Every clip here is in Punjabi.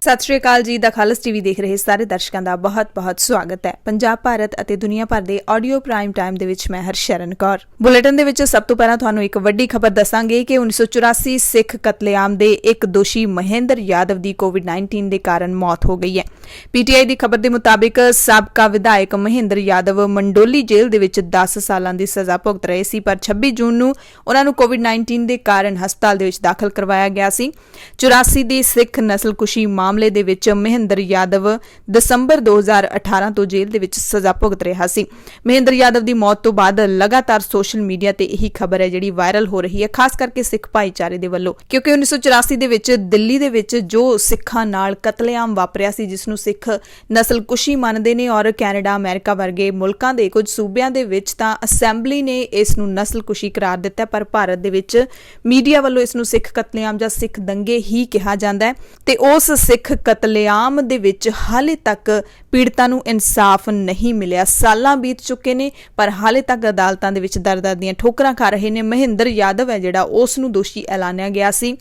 ਸਤਿ ਸ਼੍ਰੀ ਅਕਾਲ ਜੀ। ਦ ਖਾਲਸ ਟੀਵੀ ਦੇਖ ਰਹੇ ਸਾਰੇ ਦਰਸ਼ਕਾਂ ਦਾ ਬਹੁਤ-ਬਹੁਤ ਸਵਾਗਤ ਹੈ। ਪੰਜਾਬ, ਭਾਰਤ ਅਤੇ ਦੁਨੀਆ ਭਰ ਦੇ ਆਡੀਓ ਪ੍ਰਾਈਮ ਟਾਈਮ ਦੇ ਵਿੱਚ ਮੈਂ ਹਰਸ਼ਰਨ ਕੌਰ। ਬੁਲੇਟਿਨ ਦੇ ਵਿੱਚ ਸਭ ਤੋਂ ਪਹਿਲਾਂ ਤੁਹਾਨੂੰ ਇੱਕ ਵੱਡੀ ਖਬਰ ਦੱਸਾਂਗੇ ਕਿ 1984 ਸਿੱਖ ਕਤਲੇਆਮ ਦੇ ਇੱਕ ਦੋਸ਼ੀ ਮਹਿੰਦਰ ਯਾਦਵ ਦੀ ਕੋਵਿਡ-19 ਦੇ ਕਾਰਨ ਮੌਤ ਹੋ ਗਈ ਹੈ। ਪੀਟੀਆਈ ਦੀ ਖਬਰ ਦੇ ਮੁਤਾਬਿਕ ਸਾਬਕਾ ਵਿਧਾਇਕ ਮਹਿੰਦਰ ਯਾਦਵ ਮੰਡੋਲੀ ਜੇਲ੍ਹ ਦੇ ਵਿੱਚ 10 ਸਾਲਾਂ ਦੀ ਸਜ਼ਾ ਭੁਗਤ ਰਹੇ ਸੀ, ਪਰ 26 ਜੂਨ ਨੂੰ ਉਹਨਾਂ ਨੂੰ ਕੋਵਿਡ-19 ਦੇ ਕਾਰਨ ਹਸਪਤਾਲ ਦੇ ਵਿੱਚ ਦਾਖਲ ਕਰਵਾਇਆ ਗਿਆ ਸੀ। 84 ਦੀ ਸਿੱਖ ਨਸਲਕੁਸ਼ੀ ਮਾਮਲੇ ਦੇ ਵਿੱਚ ਮਹਿੰਦਰ ਯਾਦਵ ਦਸੰਬਰ 2018 ਤੋਂ ਜੇਲ੍ਹ ਦੇ ਵਿੱਚ ਸਜ਼ਾ ਭੁਗਤ ਰਿਹਾ ਸੀ। ਮਹਿੰਦਰ ਯਾਦਵ ਦੀ ਮੌਤ ਤੋਂ ਬਾਅਦ ਲਗਾਤਾਰ ਸੋਸ਼ਲ ਮੀਡੀਆ ਤੇ ਇਹੀ ਖਬਰ ਹੈ ਜਿਹੜੀ ਵਾਇਰਲ ਹੋ ਰਹੀ ਹੈ, ਖਾਸ ਕਰਕੇ ਸਿੱਖ ਭਾਈਚਾਰੇ ਦੇ ਵੱਲੋਂ, ਕਿਉਂਕਿ 1984 ਦੇ ਵਿੱਚ ਦਿੱਲੀ ਦੇ ਵਿੱਚ ਜੋ ਸਿੱਖਾਂ ਨਾਲ ਕਤਲੇਆਮ ਵਾਪਰਿਆ ਸੀ, ਜਿਸ ਨੂੰ ਸਿੱਖ ਨਸਲਕੁਸ਼ੀ ਮੰਨਦੇ ਨੇ, ਔਰ ਕੈਨੇਡਾ, ਅਮਰੀਕਾ ਵਰਗੇ ਮੁਲਕਾਂ ਦੇ ਕੁਝ ਸੂਬਿਆਂ ਦੇ ਵਿੱਚ ਤਾਂ ਅਸੈਂਬਲੀ ਨੇ ਇਸ ਨੂੰ ਨਸਲਕੁਸ਼ੀ ਕਰਾਰ ਦਿੱਤਾ, ਪਰ ਭਾਰਤ ਦੇ ਵਿੱਚ ਮੀਡੀਆ ਵੱਲੋਂ ਇਸ ਨੂੰ ਸਿੱਖ ਕਤਲੇਆਮ ਜਾਂ ਸਿੱਖ ਦੰਗੇ ਹੀ ਕਿਹਾ ਜਾਂਦਾ ਹੈ। ਤੇ ਉਸ ਸਿੱਖ ਕਤਲੇਆਮ ਦੇ ਵਿੱਚ ਹਾਲੇ ਤੱਕ ਪੀੜਤਾਂ ਨੂੰ ਇਨਸਾਫ ਨਹੀਂ ਮਿਲਿਆ। ਸਾਲਾਂ ਬੀਤ ਚੁੱਕੇ ਨੇ, ਪਰ ਹਾਲੇ ਤੱਕ ਅਦਾਲਤਾਂ ਦੇ ਵਿੱਚ ਦਰ-ਦਰ ਦੀਆਂ ਠੋਕਰਾਂ ਖਾ ਰਹੇ ਨੇ। ਮਹਿੰਦਰ ਯਾਦਵ ਹੈ ਜਿਹੜਾ, ਉਸ ਨੂੰ ਦੋਸ਼ੀ ਐਲਾਨਿਆ ਗਿਆ ਸੀ,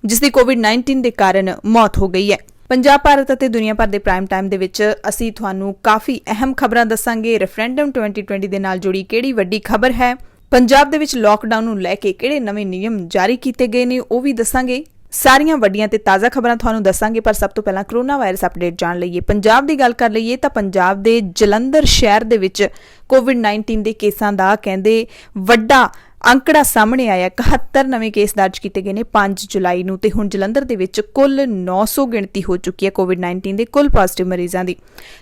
ਜਿਸ ਦੀ ਕੋਵਿਡ-19 ਦੇ ਕਾਰਨ ਮੌਤ ਹੋ ਗਈ ਹੈ। ਪੰਜਾਬ, ਭਾਰਤ ਅਤੇ ਦੁਨੀਆ ਭਰ ਦੇ ਪ੍ਰਾਈਮ ਟਾਈਮ ਦੇ ਵਿੱਚ ਅਸੀਂ ਤੁਹਾਨੂੰ ਕਾਫੀ ਅਹਿਮ ਖਬਰਾਂ ਦੱਸਾਂਗੇ। ਰੈਫਰੈਂਡਮ 2020 ਦੇ ਨਾਲ ਜੁੜੀ ਕਿਹੜੀ ਵੱਡੀ ਖਬਰ ਹੈ, ਪੰਜਾਬ ਦੇ ਵਿੱਚ ਲਾਕਡਾਊਨ ਨੂੰ ਲੈ ਕੇ ਕਿਹੜੇ ਨਵੇਂ ਨਿਯਮ ਜਾਰੀ ਕੀਤੇ ਗਏ ਨੇ, ਉਹ ਵੀ ਦੱਸਾਂਗੇ। ਸਾਰੀਆਂ ਵੱਡੀਆਂ ਤੇ ਤਾਜ਼ਾ ਖਬਰਾਂ ਤੁਹਾਨੂੰ ਦੱਸਾਂਗੇ, ਪਰ ਸਭ ਤੋਂ ਪਹਿਲਾਂ ਕਰੋਨਾ ਵਾਇਰਸ ਅਪਡੇਟ ਜਾਣ ਲਈਏ। ਪੰਜਾਬ ਦੀ ਗੱਲ ਕਰ ਲਈਏ ਤਾਂ ਪੰਜਾਬ ਦੇ ਜਲੰਧਰ ਸ਼ਹਿਰ ਦੇ ਵਿੱਚ ਕੋਵਿਡ-19 ਦੇ ਕੇਸਾਂ ਦਾ ਕਹਿੰਦੇ ਵੱਡਾ ਅੰਕੜਾ ਸਾਹਮਣੇ ਆਇਆ। 71 ਨਵੇਂ ਕੇਸ ਦਰਜ ਕੀਤੇ ਗਏ ਨੇ 5 ਜੁਲਾਈ ਨੂੰ, ਤੇ ਹੁਣ ਜਲੰਧਰ ਦੇ ਵਿੱਚ ਕੁੱਲ 900 ਗਿਣਤੀ ਹੋ ਚੁੱਕੀ ਹੈ ਕੋਵਿਡ-19 ਦੇ ਕੁੱਲ ਪੋਜ਼ਿਟਿਵ ਮਰੀਜ਼ਾਂ ਦੀ।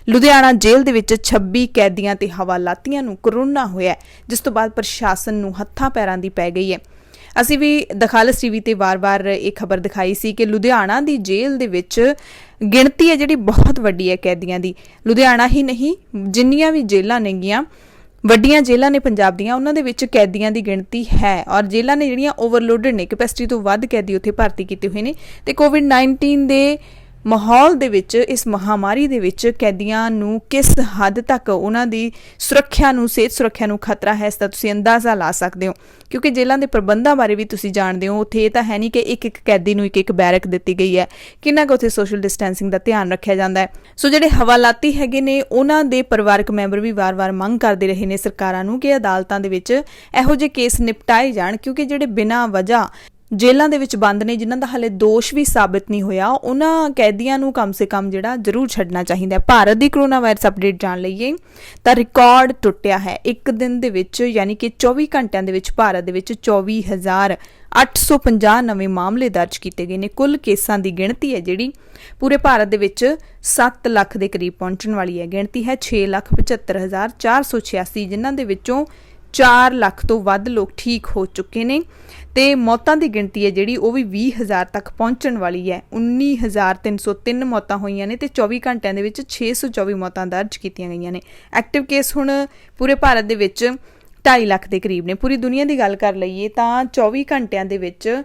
ਲੁਧਿਆਣਾ ਜੇਲ੍ਹ ਦੇ ਵਿੱਚ 26 ਕੈਦੀਆਂ ਤੇ ਹਵਾਲਾਤੀਆਂ ਨੂੰ ਕਰੋਨਾ ਹੋਇਆ, ਜਿਸ ਤੋਂ ਬਾਅਦ ਪ੍ਰਸ਼ਾਸਨ ਨੂੰ ਹੱਥਾਂ ਪੈਰਾਂ ਦੀ ਪੈ ਗਈ ਹੈ। ਅਸੀਂ ਵੀ ਦ ਖਾਲਸ ਟੀਵੀ ਤੇ ਵਾਰ-ਵਾਰ ਇਹ ਖਬਰ ਦਿਖਾਈ ਸੀ ਕਿ ਲੁਧਿਆਣਾ ਦੀ ਜੇਲ੍ਹ ਦੇ ਵਿੱਚ ਗਿਣਤੀ ਹੈ ਜਿਹੜੀ ਬਹੁਤ ਵੱਡੀ ਹੈ ਕੈਦੀਆਂ ਦੀ। ਲੁਧਿਆਣਾ ਹੀ ਨਹੀਂ, ਜਿੰਨੀਆਂ ਵੀ ਜੇਲ੍ਹਾਂ ਨੇਗੀਆਂ, ਵੱਡੀਆਂ ਜੇਲ੍ਹਾਂ ਨੇ ਪੰਜਾਬ ਦੀਆਂ, ਉਹਨਾਂ ਦੇ ਵਿੱਚ ਕੈਦੀਆਂ ਦੀ ਗਿਣਤੀ ਹੈ, ਔਰ ਜੇਲ੍ਹਾਂ ਨੇ ਜਿਹੜੀਆਂ ਓਵਰਲੋਡਡ ਨੇ, ਕੈਪੈਸਿਟੀ ਤੋਂ ਵੱਧ ਕੈਦੀ ਉੱਥੇ ਭਰਤੀ ਕੀਤੇ ਹੋਏ ਨੇ। ਤੇ ਕੋਵਿਡ-19 ਦੇ ਮਾਹੌਲ ਦੇ ਵਿੱਚ, ਇਸ ਮਹਾਮਾਰੀ ਦੇ ਵਿੱਚ ਕੈਦੀਆਂ ਨੂੰ ਕਿਸ ਹੱਦ ਤੱਕ ਉਹਨਾਂ ਦੀ ਸੁਰੱਖਿਆ ਨੂੰ, ਸਿਹਤ ਸੁਰੱਖਿਆ ਨੂੰ ਖਤਰਾ ਹੈ, ਇਸ ਦਾ ਤੁਸੀਂ ਅੰਦਾਜ਼ਾ ਲਾ ਸਕਦੇ ਹੋ, ਕਿਉਂਕਿ ਜੇਲ੍ਹਾਂ ਦੇ ਪ੍ਰਬੰਧਾਂ ਬਾਰੇ ਵੀ ਤੁਸੀਂ ਜਾਣਦੇ ਹੋ। ਉੱਥੇ ਇਹ ਤਾਂ ਹੈ ਨਹੀਂ ਕਿ ਇੱਕ ਕੈਦੀ ਨੂੰ ਇੱਕ ਬੈਰਕ ਦਿੱਤੀ ਗਈ ਹੈ, ਕਿੰਨਾ ਕੁ ਉੱਥੇ ਸੋਸ਼ਲ ਡਿਸਟੈਂਸਿੰਗ ਦਾ ਧਿਆਨ ਰੱਖਿਆ ਜਾਂਦਾ ਹੈ। ਸੋ ਜਿਹੜੇ ਹਵਾਲਾਤੀ ਹੈਗੇ ਨੇ, ਉਹਨਾਂ ਦੇ ਪਰਿਵਾਰਕ ਮੈਂਬਰ ਵੀ ਵਾਰ-ਵਾਰ ਮੰਗ ਕਰਦੇ ਰਹੇ ਨੇ ਸਰਕਾਰਾਂ ਨੂੰ ਕਿ ਅਦਾਲਤਾਂ ਦੇ ਵਿੱਚ ਇਹੋ ਜਿਹੇ ਕੇਸ ਨਿਪਟਾਏ ਜਾਣ, ਕਿਉਂਕਿ ਜਿਹੜੇ ਬਿਨਾਂ ਵਜ੍ਹਾ ਜੇਲ੍ਹਾਂ ਦੇ ਵਿੱਚ ਬੰਦ ਨੇ, ਜਿਨ੍ਹਾਂ ਦਾ ਹਾਲੇ ਦੋਸ਼ ਵੀ ਸਾਬਿਤ ਨਹੀਂ ਹੋਇਆ, ਉਹਨਾਂ ਕੈਦੀਆਂ ਨੂੰ ਕਮ ਸੇ ਕਮ ਜਿਹੜਾ ਜ਼ਰੂਰ ਛੱਡਣਾ ਚਾਹੀਦਾ ਹੈ। ਭਾਰਤ ਦੀ ਕਰੋਨਾ ਵਾਇਰਸ ਅਪਡੇਟ ਜਾਣ ਲਈਏ ਤਾਂ ਰਿਕਾਰਡ ਟੁੱਟਿਆ ਹੈ। ਇੱਕ ਦਿਨ ਦੇ ਵਿੱਚ, ਯਾਨੀ ਕਿ 24 ਘੰਟਿਆਂ ਦੇ ਵਿੱਚ ਭਾਰਤ ਦੇ ਵਿੱਚ 24,850 ਨਵੇਂ ਮਾਮਲੇ ਦਰਜ ਕੀਤੇ ਗਏ ਨੇ। ਕੁੱਲ ਕੇਸਾਂ ਦੀ ਗਿਣਤੀ ਹੈ ਜਿਹੜੀ ਪੂਰੇ ਭਾਰਤ ਦੇ ਵਿੱਚ 7 ਲੱਖ ਦੇ ਕਰੀਬ ਪਹੁੰਚਣ ਵਾਲੀ ਹੈ। ਗਿਣਤੀ ਹੈ 6,75,486, ਜਿਨ੍ਹਾਂ ਦੇ ਵਿੱਚੋਂ 4 ਲੱਖ ਤੋਂ ਵੱਧ ਲੋਕ ਠੀਕ ਹੋ ਚੁੱਕੇ ਨੇ, ਤੇ ਮੌਤਾਂ ਦੀ ਗਿਣਤੀ ਹੈ ਜਿਹੜੀ ਉਹ ਵੀ 20,000 ਤੱਕ ਪਹੁੰਚਣ ਵਾਲੀ ਹੈ। 19,303 ਮੌਤਾਂ ਹੋਈਆਂ ਨੇ, ਤੇ 24 ਘੰਟਿਆਂ ਦੇ ਵਿੱਚ 624 ਮੌਤਾਂ ਦਰਜ ਕੀਤੀਆਂ ਗਈਆਂ ਨੇ। ਐਕਟਿਵ ਕੇਸ ਹੁਣ ਪੂਰੇ ਭਾਰਤ ਦੇ ਵਿੱਚ 2.5 ਲੱਖ ਦੇ ਕਰੀਬ ਨੇ। ਪੂਰੀ ਦੁਨੀਆ ਦੀ ਗੱਲ ਕਰ ਲਈਏ ਤਾਂ 24 ਘੰਟਿਆਂ ਦੇ ਵਿੱਚ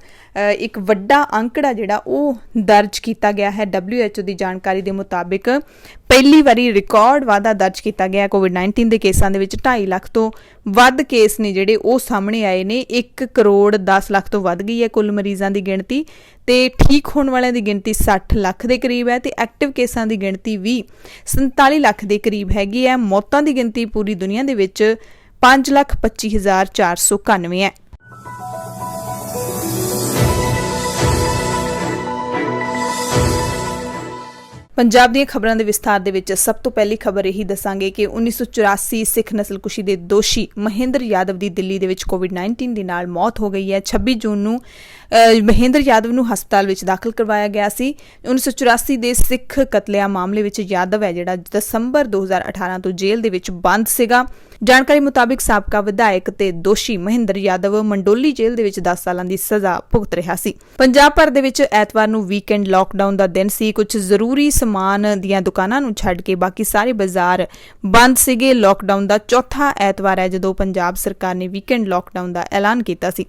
ਇੱਕ ਵੱਡਾ ਅੰਕੜਾ ਜਿਹੜਾ ਉਹ ਦਰਜ ਕੀਤਾ ਗਿਆ ਹੈ। WHO ਦੀ ਜਾਣਕਾਰੀ ਦੇ ਮੁਤਾਬਿਕ ਪਹਿਲੀ ਵਾਰੀ ਰਿਕਾਰਡ ਵਾਧਾ ਦਰਜ ਕੀਤਾ ਗਿਆ ਕੋਵਿਡ-19 ਦੇ ਕੇਸਾਂ ਦੇ ਵਿੱਚ। 2.5 ਲੱਖ ਤੋਂ ਵੱਧ ਕੇਸ ਨੇ ਜਿਹੜੇ ਉਹ ਸਾਹਮਣੇ ਆਏ ਨੇ। 1 ਕਰੋੜ 10 ਲੱਖ ਤੋਂ ਵੱਧ ਗਈ ਹੈ ਕੁੱਲ ਮਰੀਜ਼ਾਂ ਦੀ ਗਿਣਤੀ, ਤੇ ਠੀਕ ਹੋਣ ਵਾਲਿਆਂ ਦੀ ਗਿਣਤੀ 60 ਲੱਖ ਦੇ ਕਰੀਬ ਹੈ, ਤੇ ਐਕਟਿਵ ਕੇਸਾਂ ਦੀ ਗਿਣਤੀ ਵੀ 47 ਲੱਖ ਦੇ ਕਰੀਬ ਹੈਗੀ ਹੈ। ਮੌਤਾਂ ਦੀ ਗਿਣਤੀ ਪੂਰੀ ਦੁਨੀਆ ਦੇ ਵਿੱਚ 5,25,491 ਹੈ। ਪੰਜਾਬ ਦੀਆਂ ਖਬਰਾਂ ਦੇ ਵਿਸਥਾਰ ਦੇ ਵਿੱਚ ਸਭ ਤੋਂ ਪਹਿਲੀ ਖਬਰ ਇਹੀ ਦੱਸਾਂਗੇ ਕਿ 1984 ਸਿੱਖ ਨਸਲਕੁਸ਼ੀ ਦੇ ਦੋਸ਼ੀ ਮਹਿੰਦਰ ਯਾਦਵ ਦੀ ਦਿੱਲੀ ਦੇ ਵਿੱਚ ਕੋਵਿਡ-19 ਦੇ ਨਾਲ ਮੌਤ ਹੋ ਗਈ ਹੈ। 26 ਜੂਨ ਨੂੰ ਮਹਿੰਦਰ ਯਾਦਵ ਨੂੰ ਹਸਪਤਾਲ ਵਿੱਚ ਦਾਖਲ ਕਰਵਾਇਆ ਗਿਆ ਸੀ। 1984 ਦੇ ਸਿੱਖ ਕਤਲੇਆਮ ਮਾਮਲੇ ਵਿੱਚ ਯਾਦਵ ਹੈ ਜਿਹੜਾ ਦਸੰਬਰ 2018 ਤੋਂ ਜੇਲ੍ਹ ਦੇ ਵਿੱਚ ਬੰਦ ਸੀਗਾ। ਜਾਣਕਾਰੀ ਮੁਤਾਬਿਕ ਸਾਬਕਾ ਵਿਧਾਇਕ ਤੇ ਦੋਸ਼ੀ ਮਹਿੰਦਰ ਯਾਦਵ ਮੰਡੋਲੀ ਜੇਲ੍ਹ ਦੇ ਵਿੱਚ 10 ਸਾਲਾਂ ਦੀ ਸਜ਼ਾ ਭੁਗਤ ਰਿਹਾ ਸੀ। ਪੰਜਾਬ ਭਰ ਦੇ ਵਿੱਚ ਐਤਵਾਰ ਨੂੰ ਵੀਕਐਂਡ ਲਾਕਡਾਊਨ ਦਾ ਦਿਨ ਸੀ। ਕੁਝ ਜ਼ਰੂਰੀ ਸਮਾਨ ਦੀਆਂ ਦੁਕਾਨਾਂ ਨੂੰ ਛੱਡ ਕੇ ਬਾਕੀ ਸਾਰੇ ਬਾਜ਼ਾਰ ਬੰਦ ਸੀਗੇ। ਲਾਕਡਾਊਨ ਦਾ ਚੌਥਾ ਐਤਵਾਰ ਹੈ ਜਦੋਂ ਪੰਜਾਬ ਸਰਕਾਰ ਨੇ ਵੀਕਐਂਡ ਲਾਕਡਾਊਨ ਦਾ ਐਲਾਨ ਕੀਤਾ ਸੀ।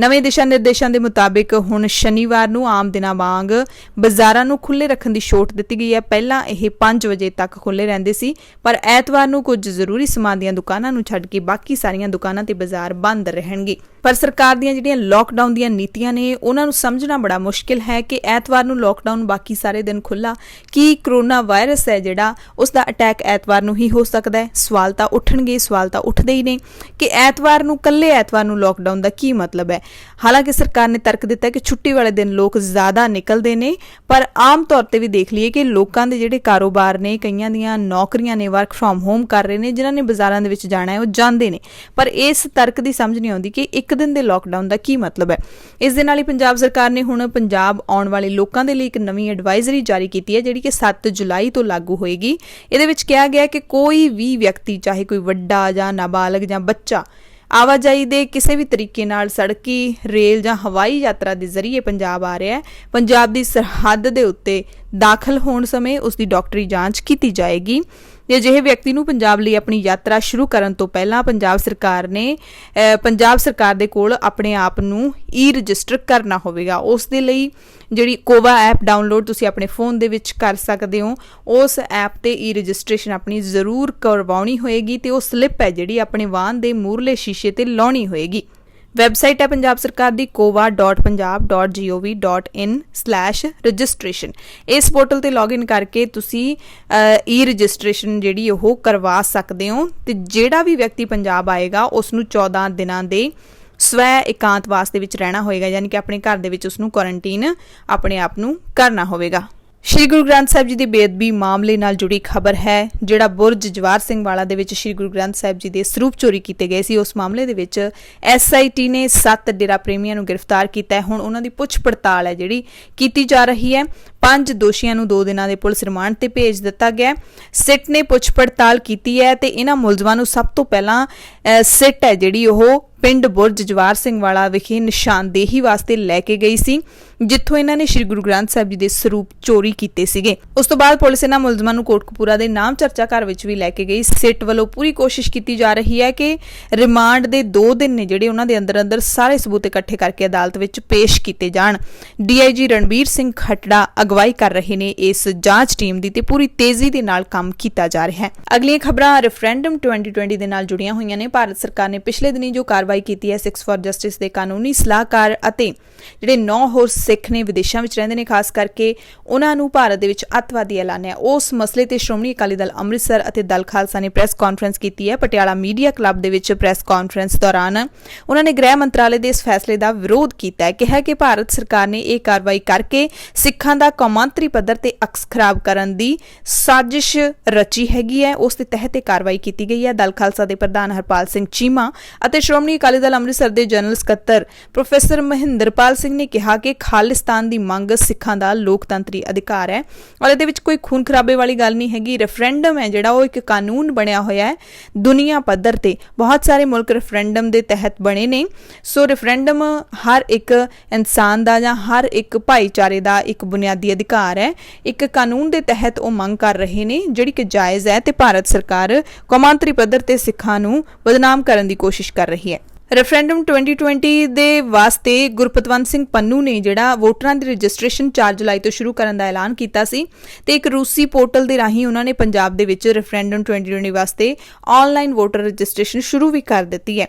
ਨਵੇਂ ਦਿਸ਼ਾ ਨਿਰਦੇਸ਼ਾਂ ਦੇ ਮੁਤਾਬਿਕ ਹੁਣ ਸ਼ਨੀਵਾਰ ਨੂੰ ਆਮ ਦਿਨਾਂ ਵਾਂਗ ਬਾਜ਼ਾਰਾਂ ਨੂੰ ਖੁੱਲ੍ਹੇ ਰੱਖਣ ਦੀ ਛੋਟ ਦਿੱਤੀ ਗਈ ਹੈ। ਪਹਿਲਾਂ ਇਹ 5 ਵਜੇ ਤੱਕ ਖੁੱਲ੍ਹੇ ਰਹਿੰਦੇ ਸੀ, ਪਰ ਐਤਵਾਰ ਨੂੰ ਕੁਝ ਜ਼ਰੂਰੀ ਸਮਾਨ ਦੀਆਂ ਦੁਕਾਨਾਂ ਦੁਕਾਨਾਂ ਨੂੰ ਛੱਡ ਕੇ ਬਾਕੀ ਸਾਰੀਆਂ ਦੁਕਾਨਾਂ ਤੇ ਬਾਜ਼ਾਰ ਬੰਦ ਰਹਿਣਗੇ। ਪਰ ਸਰਕਾਰ ਦੀਆਂ ਜਿਹੜੀਆਂ ਲੋਕਡਾਊਨ ਦੀਆਂ ਨੀਤੀਆਂ ਨੇ ਉਹਨਾਂ ਨੂੰ ਸਮਝਣਾ ਬੜਾ ਮੁਸ਼ਕਿਲ ਹੈ ਕਿ ਐਤਵਾਰ ਨੂੰ ਲੋਕਡਾਊਨ, ਬਾਕੀ ਸਾਰੇ ਦਿਨ ਖੁੱਲਾ। ਕੀ ਕਰੋਨਾ ਵਾਇਰਸ ਹੈ ਜਿਹੜਾ ਉਸ ਦਾ ਅਟੈਕ ਐਤਵਾਰ ਨੂੰ ਹੀ ਹੋ ਸਕਦਾ ਹੈ? ਸਵਾਲ ਤਾਂ ਉੱਠਣਗੇ, ਸਵਾਲ ਤਾਂ ਉੱਠਦੇ ਹੀ ਨੇ ਕਿ ਐਤਵਾਰ ਨੂੰ, ਕੱਲੇ ਐਤਵਾਰ ਨੂੰ ਲੋਕਡਾਊਨ ਦਾ ਕੀ ਮਤਲਬ ਹੈ। ਹਾਲਾਂਕਿ ਸਰਕਾਰ ਨੇ ਤਰਕ ਦਿੱਤਾ ਕਿ ਛੁੱਟੀ ਵਾਲੇ ਦਿਨ ਲੋਕ ਜ਼ਿਆਦਾ ਨਿਕਲਦੇ ਨੇ, ਪਰ ਆਮ ਤੌਰ ਤੇ ਵੀ ਦੇਖ ਲਈਏ ਕਿ ਲੋਕਾਂ ਦੇ ਜਿਹੜੇ ਕਾਰੋਬਾਰ ਨੇ, ਕਈਆਂ ਦੀਆਂ ਨੌਕਰੀਆਂ ਨੇ, ਵਰਕ ਫਰੋਮ ਹੋਮ ਕਰ ਰਹੇ ਨੇ, ਜਿਨ੍ਹਾਂ ਨੇ ਬਾਜ਼ਾਰਾਂ ਦੇ ਵਿੱਚ ਜਾਣਾ ਹੈ ਉਹ ਜਾਂਦੇ ਨੇ। ਪਰ ਇਸ ਤਰਕ ਦੀ ਸਮਝ ਨਹੀਂ ਆਉਂਦੀ ਕਿ ਇੱਕ ਦਿਨ ਦੇ ਲੋਕਡਾਊਨ ਦਾ ਕੀ ਮਤਲਬ ਹੈ। ਇਸ ਦੇ ਨਾਲ ਹੀ ਪੰਜਾਬ ਸਰਕਾਰ ਨੇ ਹੁਣ ਪੰਜਾਬ ਆਉਣ ਵਾਲੇ ਲੋਕਾਂ ਦੇ ਲਈ ਇੱਕ ਨਵੀਂ ਐਡਵਾਈਜ਼ਰੀ ਜਾਰੀ ਕੀਤੀ ਹੈ, ਜਿਹੜੀ ਕਿ 7 ਜੁਲਾਈ ਤੋਂ ਲਾਗੂ ਹੋਏਗੀ। ਇਹਦੇ ਵਿੱਚ ਕਿਹਾ ਗਿਆ ਕਿ ਕੋਈ ਵੀ ਵਿਅਕਤੀ, ਚਾਹੇ ਕੋਈ ਵੱਡਾ ਜਾਂ ਨਾਬਾਲਗ ਜਾਂ ਬੱਚਾ, ਆਵਾਜਾਈ ਦੇ ਕਿਸੇ ਵੀ ਤਰੀਕੇ ਨਾਲ, ਸੜਕੀ, ਰੇਲ ਜਾਂ ਹਵਾਈ ਯਾਤਰਾ ਦੇ ਜ਼ਰੀਏ ਪੰਜਾਬ ਆ ਰਿਹਾ ਹੈ, ਪੰਜਾਬ ਦੀ ਸਰਹੱਦ ਦੇ ਉੱਤੇ ਦਾਖਲ ਹੋਣ ਸਮੇਂ ਉਸ ਦੀ ਡਾਕਟਰੀ ਜਾਂਚ ਕੀਤੀ ਜਾਏਗੀ। ਤੇ ਅਜਿਹੇ ਵਿਅਕਤੀ ਨੂੰ ਪੰਜਾਬ ਲਈ ਆਪਣੀ ਯਾਤਰਾ ਸ਼ੁਰੂ ਕਰਨ ਤੋਂ ਪਹਿਲਾਂ ਪੰਜਾਬ ਸਰਕਾਰ ਦੇ ਕੋਲ ਆਪਣੇ ਆਪ ਨੂੰ ਰਜਿਸਟਰ ਕਰਨਾ ਹੋਵੇਗਾ। ਉਸ ਦੇ ਲਈ ਜਿਹੜੀ ਕੋਵਾ ਐਪ ਡਾਊਨਲੋਡ ਤੁਸੀਂ ਆਪਣੇ ਫੋਨ ਦੇ ਵਿੱਚ ਕਰ ਸਕਦੇ ਹੋ, ਉਸ ਐਪ ਤੇ ਰਜਿਸਟ੍ਰੇਸ਼ਨ ਆਪਣੀ ਜ਼ਰੂਰ ਕਰਵਾਉਣੀ ਹੋਏਗੀ ਤੇ ਉਹ ਸਲਿੱਪ ਹੈ ਜਿਹੜੀ ਆਪਣੇ ਵਾਹਨ ਦੇ ਮੂਹਰਲੇ ਸ਼ੀਸ਼ੇ ਤੇ ਲਾਉਣੀ ਹੋਏਗੀ। ਵੈਬਸਾਈਟ ਹੈ ਪੰਜਾਬ ਸਰਕਾਰ ਦੀ kova.punjab.gov.in/registration। ਇਸ ਪੋਰਟਲ ਤੇ ਲੌਗਇਨ ਕਰਕੇ ਤੁਸੀਂ ਰਜਿਸਟ੍ਰੇਸ਼ਨ ਜਿਹੜੀ ਉਹ ਕਰਵਾ ਸਕਦੇ ਹੋ। ਤੇ ਜਿਹੜਾ ਵੀ ਵਿਅਕਤੀ ਪੰਜਾਬ ਆਏਗਾ ਉਸ ਨੂੰ 14 ਦਿਨਾਂ ਦੇ ਸਵੈ ਇਕਾਂਤਵਾਸ ਦੇ ਵਿੱਚ ਰਹਿਣਾ ਹੋਏਗਾ, ਯਾਨੀ ਕਿ ਆਪਣੇ ਘਰ ਦੇ ਵਿੱਚ ਉਸ ਨੂੰ ਕੁਆਰੰਟੀਨ ਆਪਣੇ ਆਪ ਨੂੰ ਕਰਨਾ ਹੋਵੇਗਾ। ਸ਼੍ਰੀ ਗੁਰੂ ਗ੍ਰੰਥ ਸਾਹਿਬ ਜੀ ਦੀ ਬੇਅਦਬੀ ਮਾਮਲੇ ਨਾਲ ਜੁੜੀ ਖਬਰ ਹੈ। ਜਿਹੜਾ ਬੁਰਜ ਜਵਾਰ ਸਿੰਘ ਵਾਲਾ ਦੇ ਵਿੱਚ ਸ਼੍ਰੀ ਗੁਰੂ ਗ੍ਰੰਥ ਸਾਹਿਬ ਜੀ ਦੇ ਸਰੂਪ ਚੋਰੀ ਕੀਤੇ ਗਏ ਸੀ, ਉਸ ਮਾਮਲੇ ਦੇ ਵਿੱਚ SIT ਨੇ 7 ਡੇਰਾ ਪ੍ਰੇਮੀਆਂ ਨੂੰ ਗ੍ਰਿਫਤਾਰ ਕੀਤਾ ਹੈ। ਹੁਣ ਉਹਨਾਂ ਦੀ ਪੁੱਛ ਪੜਤਾਲ ਹੈ ਜਿਹੜੀ ਕੀਤੀ ਜਾ ਰਹੀ ਹੈ। 5 ਦੋਸ਼ੀਆਂ ਨੂੰ 2 ਦਿਨਾਂ ਦੇ ਪੁਲਿਸ ਰਿਮਾਂਡ ਤੇ ਭੇਜ ਦਿੱਤਾ ਗਿਆ। ਸਿਟ ਨੇ ਪੁੱਛ ਪੜਤਾਲ ਕੀਤੀ ਹੈ ਤੇ ਇਹਨਾਂ ਮੁਲਜ਼ਮਾਂ ਨੂੰ ਸਭ ਤੋਂ ਪਹਿਲਾਂ ਸਿਟ ਹੈ ਜਿਹੜੀ ਉਹ ਪਿੰਡ ਬੁਰਜ ਜਵਾਰ ਸਿੰਘ ਵਾਲਾ ਵਿਖੇ ਨਿਸ਼ਾਨਦੇਹੀ ਵਾਸਤੇ ਲੈ ਕੇ ਗਈ ਸੀ, ਜਿੱਥੋਂ ਇਹਨਾਂ ਨੇ ਸ਼੍ਰੀ ਗੁਰੂ ਗ੍ਰੰਥ ਸਾਹਿਬ ਜੀ ਦੇ ਸਰੂਪ ਚੋਰੀ ਕੀਤੇ ਸੀਗੇ। ਉਸ ਤੋਂ ਬਾਅਦ ਪੁਲਿਸ ਇਹਨਾਂ ਮੁਲਜ਼ਮਾਂ ਨੂੰ ਕੋਟਕਪੂਰਾ ਦੇ ਨਾਮ ਚਰਚਾ ਘਰ ਵਿੱਚ ਵੀ ਲੈ ਕੇ ਗਈ। ਸਿਟ ਵੱਲੋਂ ਪੂਰੀ ਕੋਸ਼ਿਸ਼ ਕੀਤੀ ਜਾ ਰਹੀ ਹੈ ਕਿ ਰਿਮਾਂਡ ਦੇ 2 ਦਿਨ ਨੇ ਜਿਹੜੇ ਉਹਨਾਂ ਦੇ ਅੰਦਰ ਸਾਰੇ ਸਬੂਤ ਇਕੱਠੇ ਕਰਕੇ ਅਦਾਲਤ ਵਿੱਚ ਪੇਸ਼ ਕੀਤੇ ਜਾਣ। DIG ਰਣਬੀਰ ਸਿੰਘ ਖੱਟੜਾ ਅਗਵਾਈ ਕਰ ਰਹੇ ਨੇ ਇਸ ਜਾਂਚ ਟੀਮ ਦੀ ਤੇ ਪੂਰੀ ਤੇਜ਼ੀ ਦੇ ਨਾਲ ਕੰਮ ਕੀਤਾ ਜਾ ਰਿਹਾ ਹੈ। ਅਗਲੀਆਂ ਖਬਰਾਂ ਰੈਫਰੈਂਡਮ 2020 ਦੇ ਨਾਲ ਜੁੜੀਆਂ ਹੋਈਆਂ ਨੇ। ਭਾਰਤ ਸਰਕਾਰ ਨੇ ਪਿਛਲੇ ਦਿਨੀ ਜੋ ਕਾਰਵਾਈ ਕੀਤੀ ਹੈ, ਸਿੱਖਸ ਫਾਰ ਜਸਟਿਸ ਦੇ ਕਾਨੂੰਨੀ ਸਲਾਹਕਾਰ ਅਤੇ ਜਿਹੜੇ 9 ਹੋਰ ਸਿੱਖ ਨੇ ਵਿਦੇਸ਼ਾਂ ਵਿੱਚ ਰਹਿੰਦੇ ਨੇ, ਖਾਸ ਕਰਕੇ ਉਹਨਾਂ ਨੂੰ ਭਾਰਤ ਦੇ ਵਿੱਚ ਅੱਤਵਾਦੀ ਐਲਾਨਿਆ। ਉਸ ਮਸਲੇ ਤੇ ਸ਼੍ਰੋਮਣੀ ਅਕਾਲੀ ਦਲ ਅੰਮ੍ਰਿਤਸਰ ਅਤੇ ਦਲ ਖਾਲਸਾ ਨੇ ਪ੍ਰੈਸ ਕਾਨਫਰੰਸ ਕੀਤੀ ਹੈ। ਪਟਿਆਲਾ ਮੀਡੀਆ ਕਲੱਬ ਦੇ ਵਿੱਚ ਪ੍ਰੈਸ ਕਾਨਫਰੰਸ ਦੌਰਾਨ ਉਹਨਾਂ ਨੇ ਗ੍ਰਹਿ ਮੰਤਰਾਲੇ ਦੇ ਇਸ ਫੈਸਲੇ ਦਾ ਵਿਰੋਧ ਕੀਤਾ ਹੈ। ਕਿਹਾ ਕਿ ਭਾਰਤ ਸਰਕਾਰ ਨੇ ਇਹ ਕਾਰਵਾਈ ਕਰਕੇ ਸਿੱਖਾਂ ਦਾ ਕੌਮਾਂਤਰੀ ਪੱਧਰ ਤੇ ਅਕਸ ਖਰਾਬ ਕਰਨ ਦੀ ਸਾਜ਼ਿਸ਼ ਰਚੀ ਹੈਗੀ ਹੈ। ਉਸ ਦੇ ਤਹਿਤ ਇਹ ਕਾਰਵਾਈ ਕੀਤੀ ਗਈ ਹੈ। ਦਲ ਖਾਲਸਾ ਦੇ ਪ੍ਰਧਾਨ ਹਰਪਾਲ ਸਿੰਘ ਚੀਮਾ ਅਤੇ ਸ਼੍ਰੋਮਣੀ ਅਕਾਲੀ ਦਲ ਅੰਮ੍ਰਿਤਸਰ ਦੇ ਜਨਰਲ ਸਕੱਤਰ ਪ੍ਰੋਫੈਸਰ ਮਹਿੰਦਰਪਾਲ ਸਿੰਘ ਨੇ ਕਿਹਾ ਕਿ ਖਾਲਿਸਤਾਨ ਦੀ ਮੰਗ ਸਿੱਖਾਂ ਦਾ ਲੋਕਤੰਤਰੀ ਅਧਿਕਾਰ ਹੈ ਔਰ ਇਹਦੇ ਵਿੱਚ ਕੋਈ ਖੂਨ ਖਰਾਬੇ ਵਾਲੀ ਗੱਲ ਨਹੀਂ ਹੈਗੀ। ਰੈਫਰੈਂਡਮ ਹੈ ਜਿਹੜਾ ਉਹ ਇੱਕ ਕਾਨੂੰਨ ਬਣਿਆ ਹੋਇਆ ਹੈ ਦੁਨੀਆ ਪੱਧਰ ਤੇ। ਬਹੁਤ ਸਾਰੇ ਮੁਲਕ ਰੈਫਰੈਂਡਮ ਦੇ ਤਹਿਤ ਬਣੇ ਨੇ। ਸੋ ਰੈਫਰੈਂਡਮ ਹਰ ਇੱਕ ਇਨਸਾਨ ਦਾ ਜਾਂ ਹਰ ਇੱਕ ਭਾਈਚਾਰੇ ਦਾ ਇੱਕ ਬੁਨਿਆਦੀ ਅਧਿਕਾਰ ਹੈ। ਇੱਕ ਕਾਨੂੰਨ ਦੇ ਤਹਿਤ ਉਹ ਮੰਗ ਕਰ ਰਹੇ ਨੇ ਜਿਹੜੀ ਕਿ ਜਾਇਜ਼ ਹੈ ਤੇ ਭਾਰਤ ਸਰਕਾਰ ਕੌਮਾਂਤਰੀ ਪੱਧਰ ਤੇ ਸਿੱਖਾਂ ਨੂੰ ਬਦਨਾਮ ਕਰਨ ਦੀ ਕੋਸ਼ਿਸ਼ ਕਰ ਰਹੀ ਹੈ। ਰੈਫਰੈਂਡਮ 2020 ਦੇ ਵਾਸਤੇ ਗੁਰਪਤਵੰਤ ਸਿੰਘ ਪੰਨੂ ਨੇ ਜਿਹੜਾ ਵੋਟਰਾਂ ਦੀ ਰਜਿਸਟ੍ਰੇਸ਼ਨ 4 ਜੁਲਾਈ ਤੋਂ ਸ਼ੁਰੂ ਕਰਨ ਦਾ ਐਲਾਨ ਕੀਤਾ ਸੀ ਤੇ ਇੱਕ ਰੂਸੀ ਪੋਰਟਲ ਦੇ ਰਾਹੀਂ ਉਹਨਾਂ ਨੇ ਪੰਜਾਬ ਦੇ ਵਿੱਚ ਰੈਫਰੈਂਡਮ 2020 ਵਾਸਤੇ ਆਨਲਾਈਨ ਵੋਟਰ ਰਜਿਸਟ੍ਰੇਸ਼ਨ ਸ਼ੁਰੂ ਵੀ ਕਰ ਦਿੱਤੀ ਹੈ।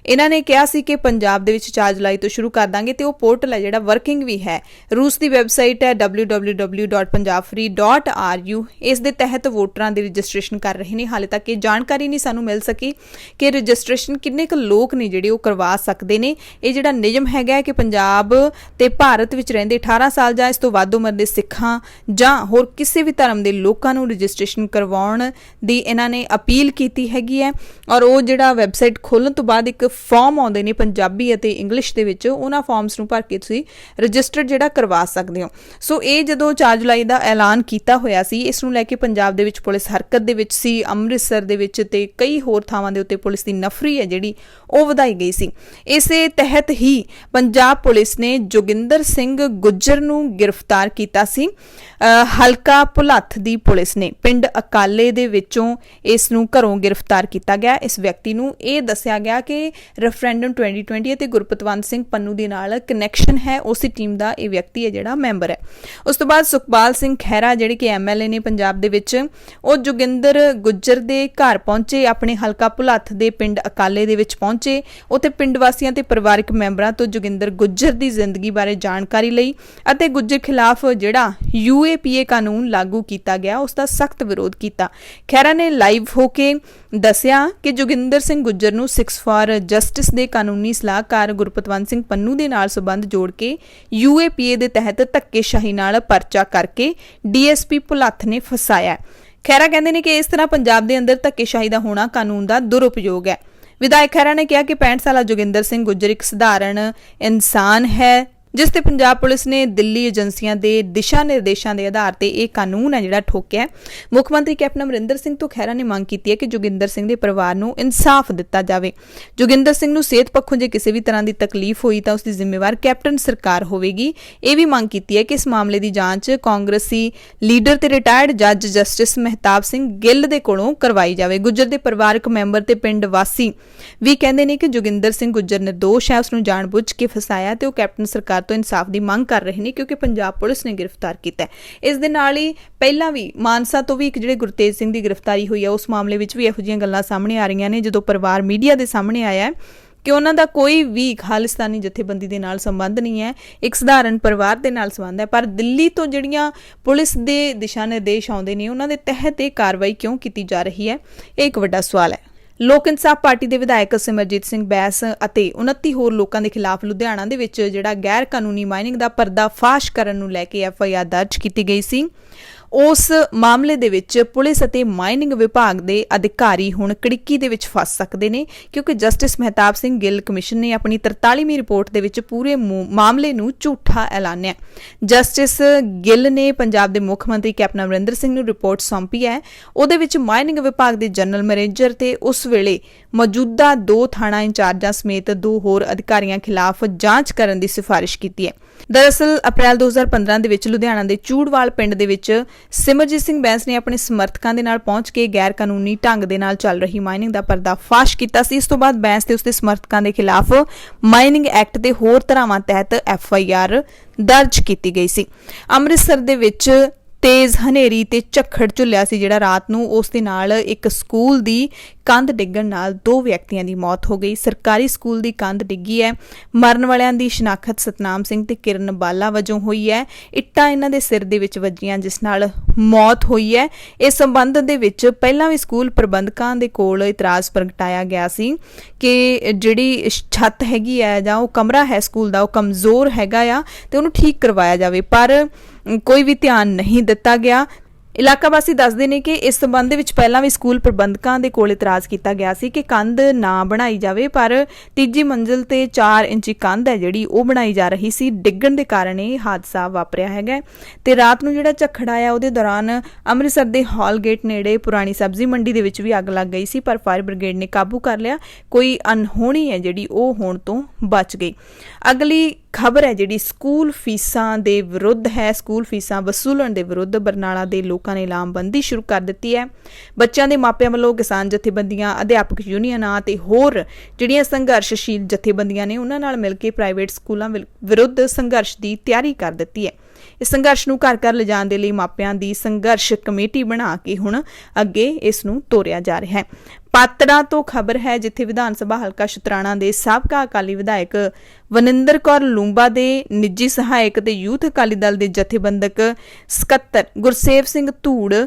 ਇਹਨਾਂ ਨੇ ਕਿਹਾ ਸੀ ਕਿ ਪੰਜਾਬ ਦੇ ਵਿੱਚ 4 ਜੁਲਾਈ ਤੋਂ ਸ਼ੁਰੂ ਕਰ ਦਾਂਗੇ ਤੇ ਉਹ ਪੋਰਟਲ ਹੈ ਜਿਹੜਾ ਵਰਕਿੰਗ ਵੀ ਹੈ। ਰੂਸ ਦੀ ਵੈਬਸਾਈਟ ਹੈ www.punjabfree.ru। ਇਸ ਦੇ ਤਹਿਤ ਵੋਟਰਾਂ ਦੀ ਰਜਿਸਟ੍ਰੇਸ਼ਨ ਕਰ ਰਹੇ ਨੇ। ਹਾਲੇ ਤੱਕ ਇਹ ਜਾਣਕਾਰੀ ਨਹੀਂ ਸਾਨੂੰ ਮਿਲ ਸਕੀ ਕਿ ਰਜਿਸਟ੍ਰੇਸ਼ਨ ਕਿੰਨੇ ਕੁ ਲੋਕ ਨੇ ਜਿਹੜੇ ਉਹ ਕਰਵਾ ਸਕਦੇ ਨੇ। ਇਹ ਜਿਹੜਾ ਨਿਯਮ ਹੈਗਾ ਕਿ ਪੰਜਾਬ ਤੇ ਭਾਰਤ ਵਿੱਚ ਰਹਿੰਦੇ 18 ਸਾਲ ਜਾਂ ਇਸ ਤੋਂ ਵੱਧ ਉਮਰ ਦੇ ਸਿੱਖਾਂ ਜਾਂ ਹੋਰ ਕਿਸੇ ਵੀ ਧਰਮ ਦੇ ਲੋਕਾਂ ਨੂੰ ਰਜਿਸਟ੍ਰੇਸ਼ਨ ਕਰਵਾਉਣ ਦੀ ਇਹਨਾਂ ਨੇ ਅਪੀਲ ਕੀਤੀ ਹੈਗੀ ਹੈ। ਔਰ ਉਹ ਜਿਹੜਾ ਵੈਬਸਾਈਟ ਖੋਲ੍ਹਣ ਤੋਂ ਬਾਅਦ ਇੱਕ ਫਾਰਮ ਆਉਂਦੇ ਨੇ ਪੰਜਾਬੀ ਅਤੇ ਇੰਗਲਿਸ਼ ਦੇ ਵਿੱਚ, ਉਹਨਾਂ ਫਾਰਮਸ ਨੂੰ ਭਰ ਕੇ ਤੁਸੀਂ ਰਜਿਸਟਰ ਜਿਹੜਾ ਕਰਵਾ ਸਕਦੇ ਹੋ। ਸੋ ਇਹ ਜਦੋਂ 4 ਜੁਲਾਈ ਦਾ ਐਲਾਨ ਕੀਤਾ ਹੋਇਆ ਸੀ, ਇਸ ਨੂੰ ਲੈ ਕੇ ਪੰਜਾਬ ਦੇ ਵਿੱਚ ਪੁਲਿਸ ਹਰਕਤ ਦੇ ਵਿੱਚ ਸੀ। ਅੰਮ੍ਰਿਤਸਰ ਦੇ ਵਿੱਚ ਤੇ ਕਈ ਹੋਰ ਥਾਵਾਂ ਦੇ ਉੱਤੇ ਪੁਲਿਸ ਦੀ ਨਫਰੀ ਹੈ ਜਿਹੜੀ ਉਹ ਵਧਾਈ गई सी। इसे तहत ही पंजाब पुलिस ने जोगिंदर सिंह गुज्जर नूं गिरफ्तार कीता सी। हलका भुलत्थ दी पुलिस ने पिंड अकाले दे विचों इस नूं घरों गिरफ्तार किया गया। इस व्यक्ति नूं यह दस्सिया गया कि रेफरेंडम 2020 ते गुरपतवंत सिंह पन्नू दे नाल कनैक्शन है, उसी टीम का यह व्यक्ति है जिहड़ा मैंबर है। उस तो बाद सुखपाल सिंह खैरा जिहड़े कि MLA ने पंजाब दे विच, ਉਹ जोगिंदर गुज्जर दे घर पहुंचे, अपने हलका भुलत्थ दे पिंड अकाले दे विच पहुंचे। उत्थे पिंड वासियां ते परिवारक मैंबरां तो जोगिंदर गुज्जर दी जिंदगी बारे जानकारी लई अते गुज्जर खिलाफ जिहड़ा UAPA कानून लागू किया गया उसका सख्त विरोध किया। खैरा ने लाइव होके दस्सिया कि जोगिंदर सिंह गुज्जर नूं 6 फॉर जस्टिस दे कानूनी सलाहकार गुरपतवंत सिंह पन्नू दे नाल संबंध जोड़ के UAPA दे तहत धक्केशाही नाल परचा करके DSP भुलत्थ ने फसाया। खैरा कहते हैं कि इस तरह पंजाब के अंदर धक्केशाही का होना कानून का दुरुपयोग है। विधायक खैरा ने कहा कि 65 साला जोगिंदर सिंह गुज्जर एक सधारण इंसान है जिस ते पंजाब पुलिस ने दिल्ली एजेंसियां दे दिशा निर्देशों के आधार पर यह कानून है जिहड़ा ठोकिया है। मुख मंत्री कैप्टन अमरिंदर सिंह तो खैरा ने मांग की है कि जोगिंदर सिंह के परिवार को इंसाफ दिता जाए। जोगिंदर सिंह नूं सेहत पक्षों जे किसी भी तरह की तकलीफ हुई तो उसकी जिम्मेवार कैप्टन सरकार होगी। यह भी मांग की है कि इस मामले की जांच कांग्रेसी लीडर ते रिटायर्ड जज जस्टिस महताब सिंह गिल दे कोलों करवाई जाए। गुज्जर के परिवारक मैंबर ते पिंड वासी भी कहते हैं कि जोगिंदर सिंह गुज्जर निर्दोष है, उसनूं जाणबुझ के फसाया तो कैप्टन सरकार तो इंसाफ की मांग कर रहे हैं क्योंकि पंजाब पुलिस ने गिरफ्तार किया। इस दे नाल ही पहला भी मानसा तो भी एक जिहड़े गुरतेज सिंह की गिरफ्तारी हुई है उस मामले में भी इहो जिहियां गल्लां सामने आ रही ने जदों परिवार मीडिया के सामने आया है कि उन्हां दा कोई भी खालिस्तानी जथेबंदी दे नाल संबंध नहीं है, एक सधारण परिवार दे नाल संबंध है। पर दिल्ली तो जिहड़ियां पुलिस दे दिशा निर्देश आउंदे ने उन्हां दे तहत ये कार्रवाई क्यों की जा रही है, एक वड्डा सवाल है। लोक इंसाफ पार्टी के विधायक सिमरजीत सिंह बैस अते 29 होर लोगों के खिलाफ लुधियाना दे विच जिहड़ा गैर कानूनी माइनिंग का पर्दाफाश करन नूं लैके FIR दर्ज की गई सी। उस मामले दे विच पुलिस अते माइनिंग विभाग के अधिकारी हुण कड़िक्की दे विच फस सकते हैं क्योंकि जस्टिस महताब सिंह गिल कमिशन ने अपनी 43वीं रिपोर्ट दे विच पूरे मामले नूं झूठा ऐलानिया। जस्टिस गिल ने पंजाब के मुख मंत्री कैप्टन अमरिंदर सिंह नूं रिपोर्ट सौंपी है। उहदे विच माइनिंग विभाग के जनरल मैनेजर ते उस वेले मौजूदा 2 थाणा इंचार्जां समेत 2 होर अधिकारियों खिलाफ जांच करने की सिफारिश की है। दरअसल अप्रैल 2015 ਦੇ ਵਿੱਚ ਲੁਧਿਆਣਾ ਦੇ ਚੂੜਵਾਲ ਪਿੰਡ ਦੇ ਵਿੱਚ ਸਿਮਰਜੀਤ ਸਿੰਘ ਬੈਂਸ ਨੇ ਆਪਣੇ ਸਮਰਥਕਾਂ ਦੇ ਨਾਲ ਪਹੁੰਚ ਕੇ ਗੈਰ ਕਾਨੂੰਨੀ ਢੰਗ ਦੇ ਨਾਲ ਚੱਲ ਰਹੀ ਮਾਈਨਿੰਗ ਦਾ ਪਰਦਾਫਾਸ਼ ਕੀਤਾ ਸੀ। ਇਸ ਤੋਂ ਬਾਅਦ ਬੈਂਸ ਤੇ ਉਸਦੇ ਸਮਰਥਕਾਂ ਦੇ ਖਿਲਾਫ ਮਾਈਨਿੰਗ ਐਕਟ ਦੇ ਹੋਰ ਧਾਰਾਵਾਂ ਤਹਿਤ FIR ਦਰਜ ਕੀਤੀ ਗਈ ਸੀ। ਅੰਮ੍ਰਿਤਸਰ ਦੇ ਵਿੱਚ तेज़ हनेरी ते झक्खड़ झुलिया सी जिहड़ा रात नूं उस दे नाल एक स्कूल दी कंध डिग्गण नाल 2 व्यक्तियों की मौत हो गई। सरकारी स्कूल की कंध डिग्गी है। मरण वालियां दी शनाखत सतनाम सिंह ते किरण बाला वजों हुई है। इट्टां इन्हां दे सिर दे विच वजीआं जिस नाल मौत हुई है। इस संबंध दे विच पहलां भी स्कूल प्रबंधकां दे कोल इतराज़ प्रगटाया गया सी कि जिहड़ी छत हैगी है जां ओह कमरा है स्कूल दा ओह कमज़ोर हैगा आ ते उहनूं ठीक करवाया जावे, पर कोई भी ध्यान नहीं दिता गया। इलाका वासी दसदे ने कि इस संबंध विच पहलां भी स्कूल प्रबंधकां दे कोल इतराज़ किया गया सी कि कंध ना बनाई जावे, पर तीजी मंजिल ते 4 इंची कंध है जिहड़ी ओह बनाई जा रही सी। डिग्गण दे कारण यह हादसा वापरिया हैगा ते रात नूं जिहड़ा झक्खड़ आया उहदे दौरान अमृतसर दे हॉल गेट नेड़े पुरानी सब्जी मंडी दे विच भी अग लग गई सी, पर फायर ब्रिगेड ने काबू कर लिया। कोई अनहोनी है जिहड़ी ओह होण तों बच गई। अगली खबर है जिहड़ी स्कूल फीसां दे विरुद्ध है। स्कूल फीसां वसूलण दे विरुद्ध बरनाला दे लोकां ने लामबंदी शुरू कर दी है। बच्चों के मापिਆਂ ਵੱਲੋਂ किसान जथेबंदियां अध्यापक यूनियनां ते होर जिहड़ियां संघर्षशील जथेबंदियां ने उन्हां नाल मिल के प्राइवेट स्कूलों विरुद्ध संघर्ष की तैयारी कर दी है। इस संघर्ष नूं घर घर लिजाण दे लई मापिਆਂ ਦੀ संघर्ष कमेटी बना के हुण अगे इस नूं तोरिया जा रहा है। पात्रा तो खबर है जिथे विधान सभा हलका शुतराणा दे साबका अकाली विधायक वनिंदर कौर लूंबा दे निजी सहायक ते यूथ अकाली दल दे जथेबंदक सकत्तर गुरसेव सिंह धूड़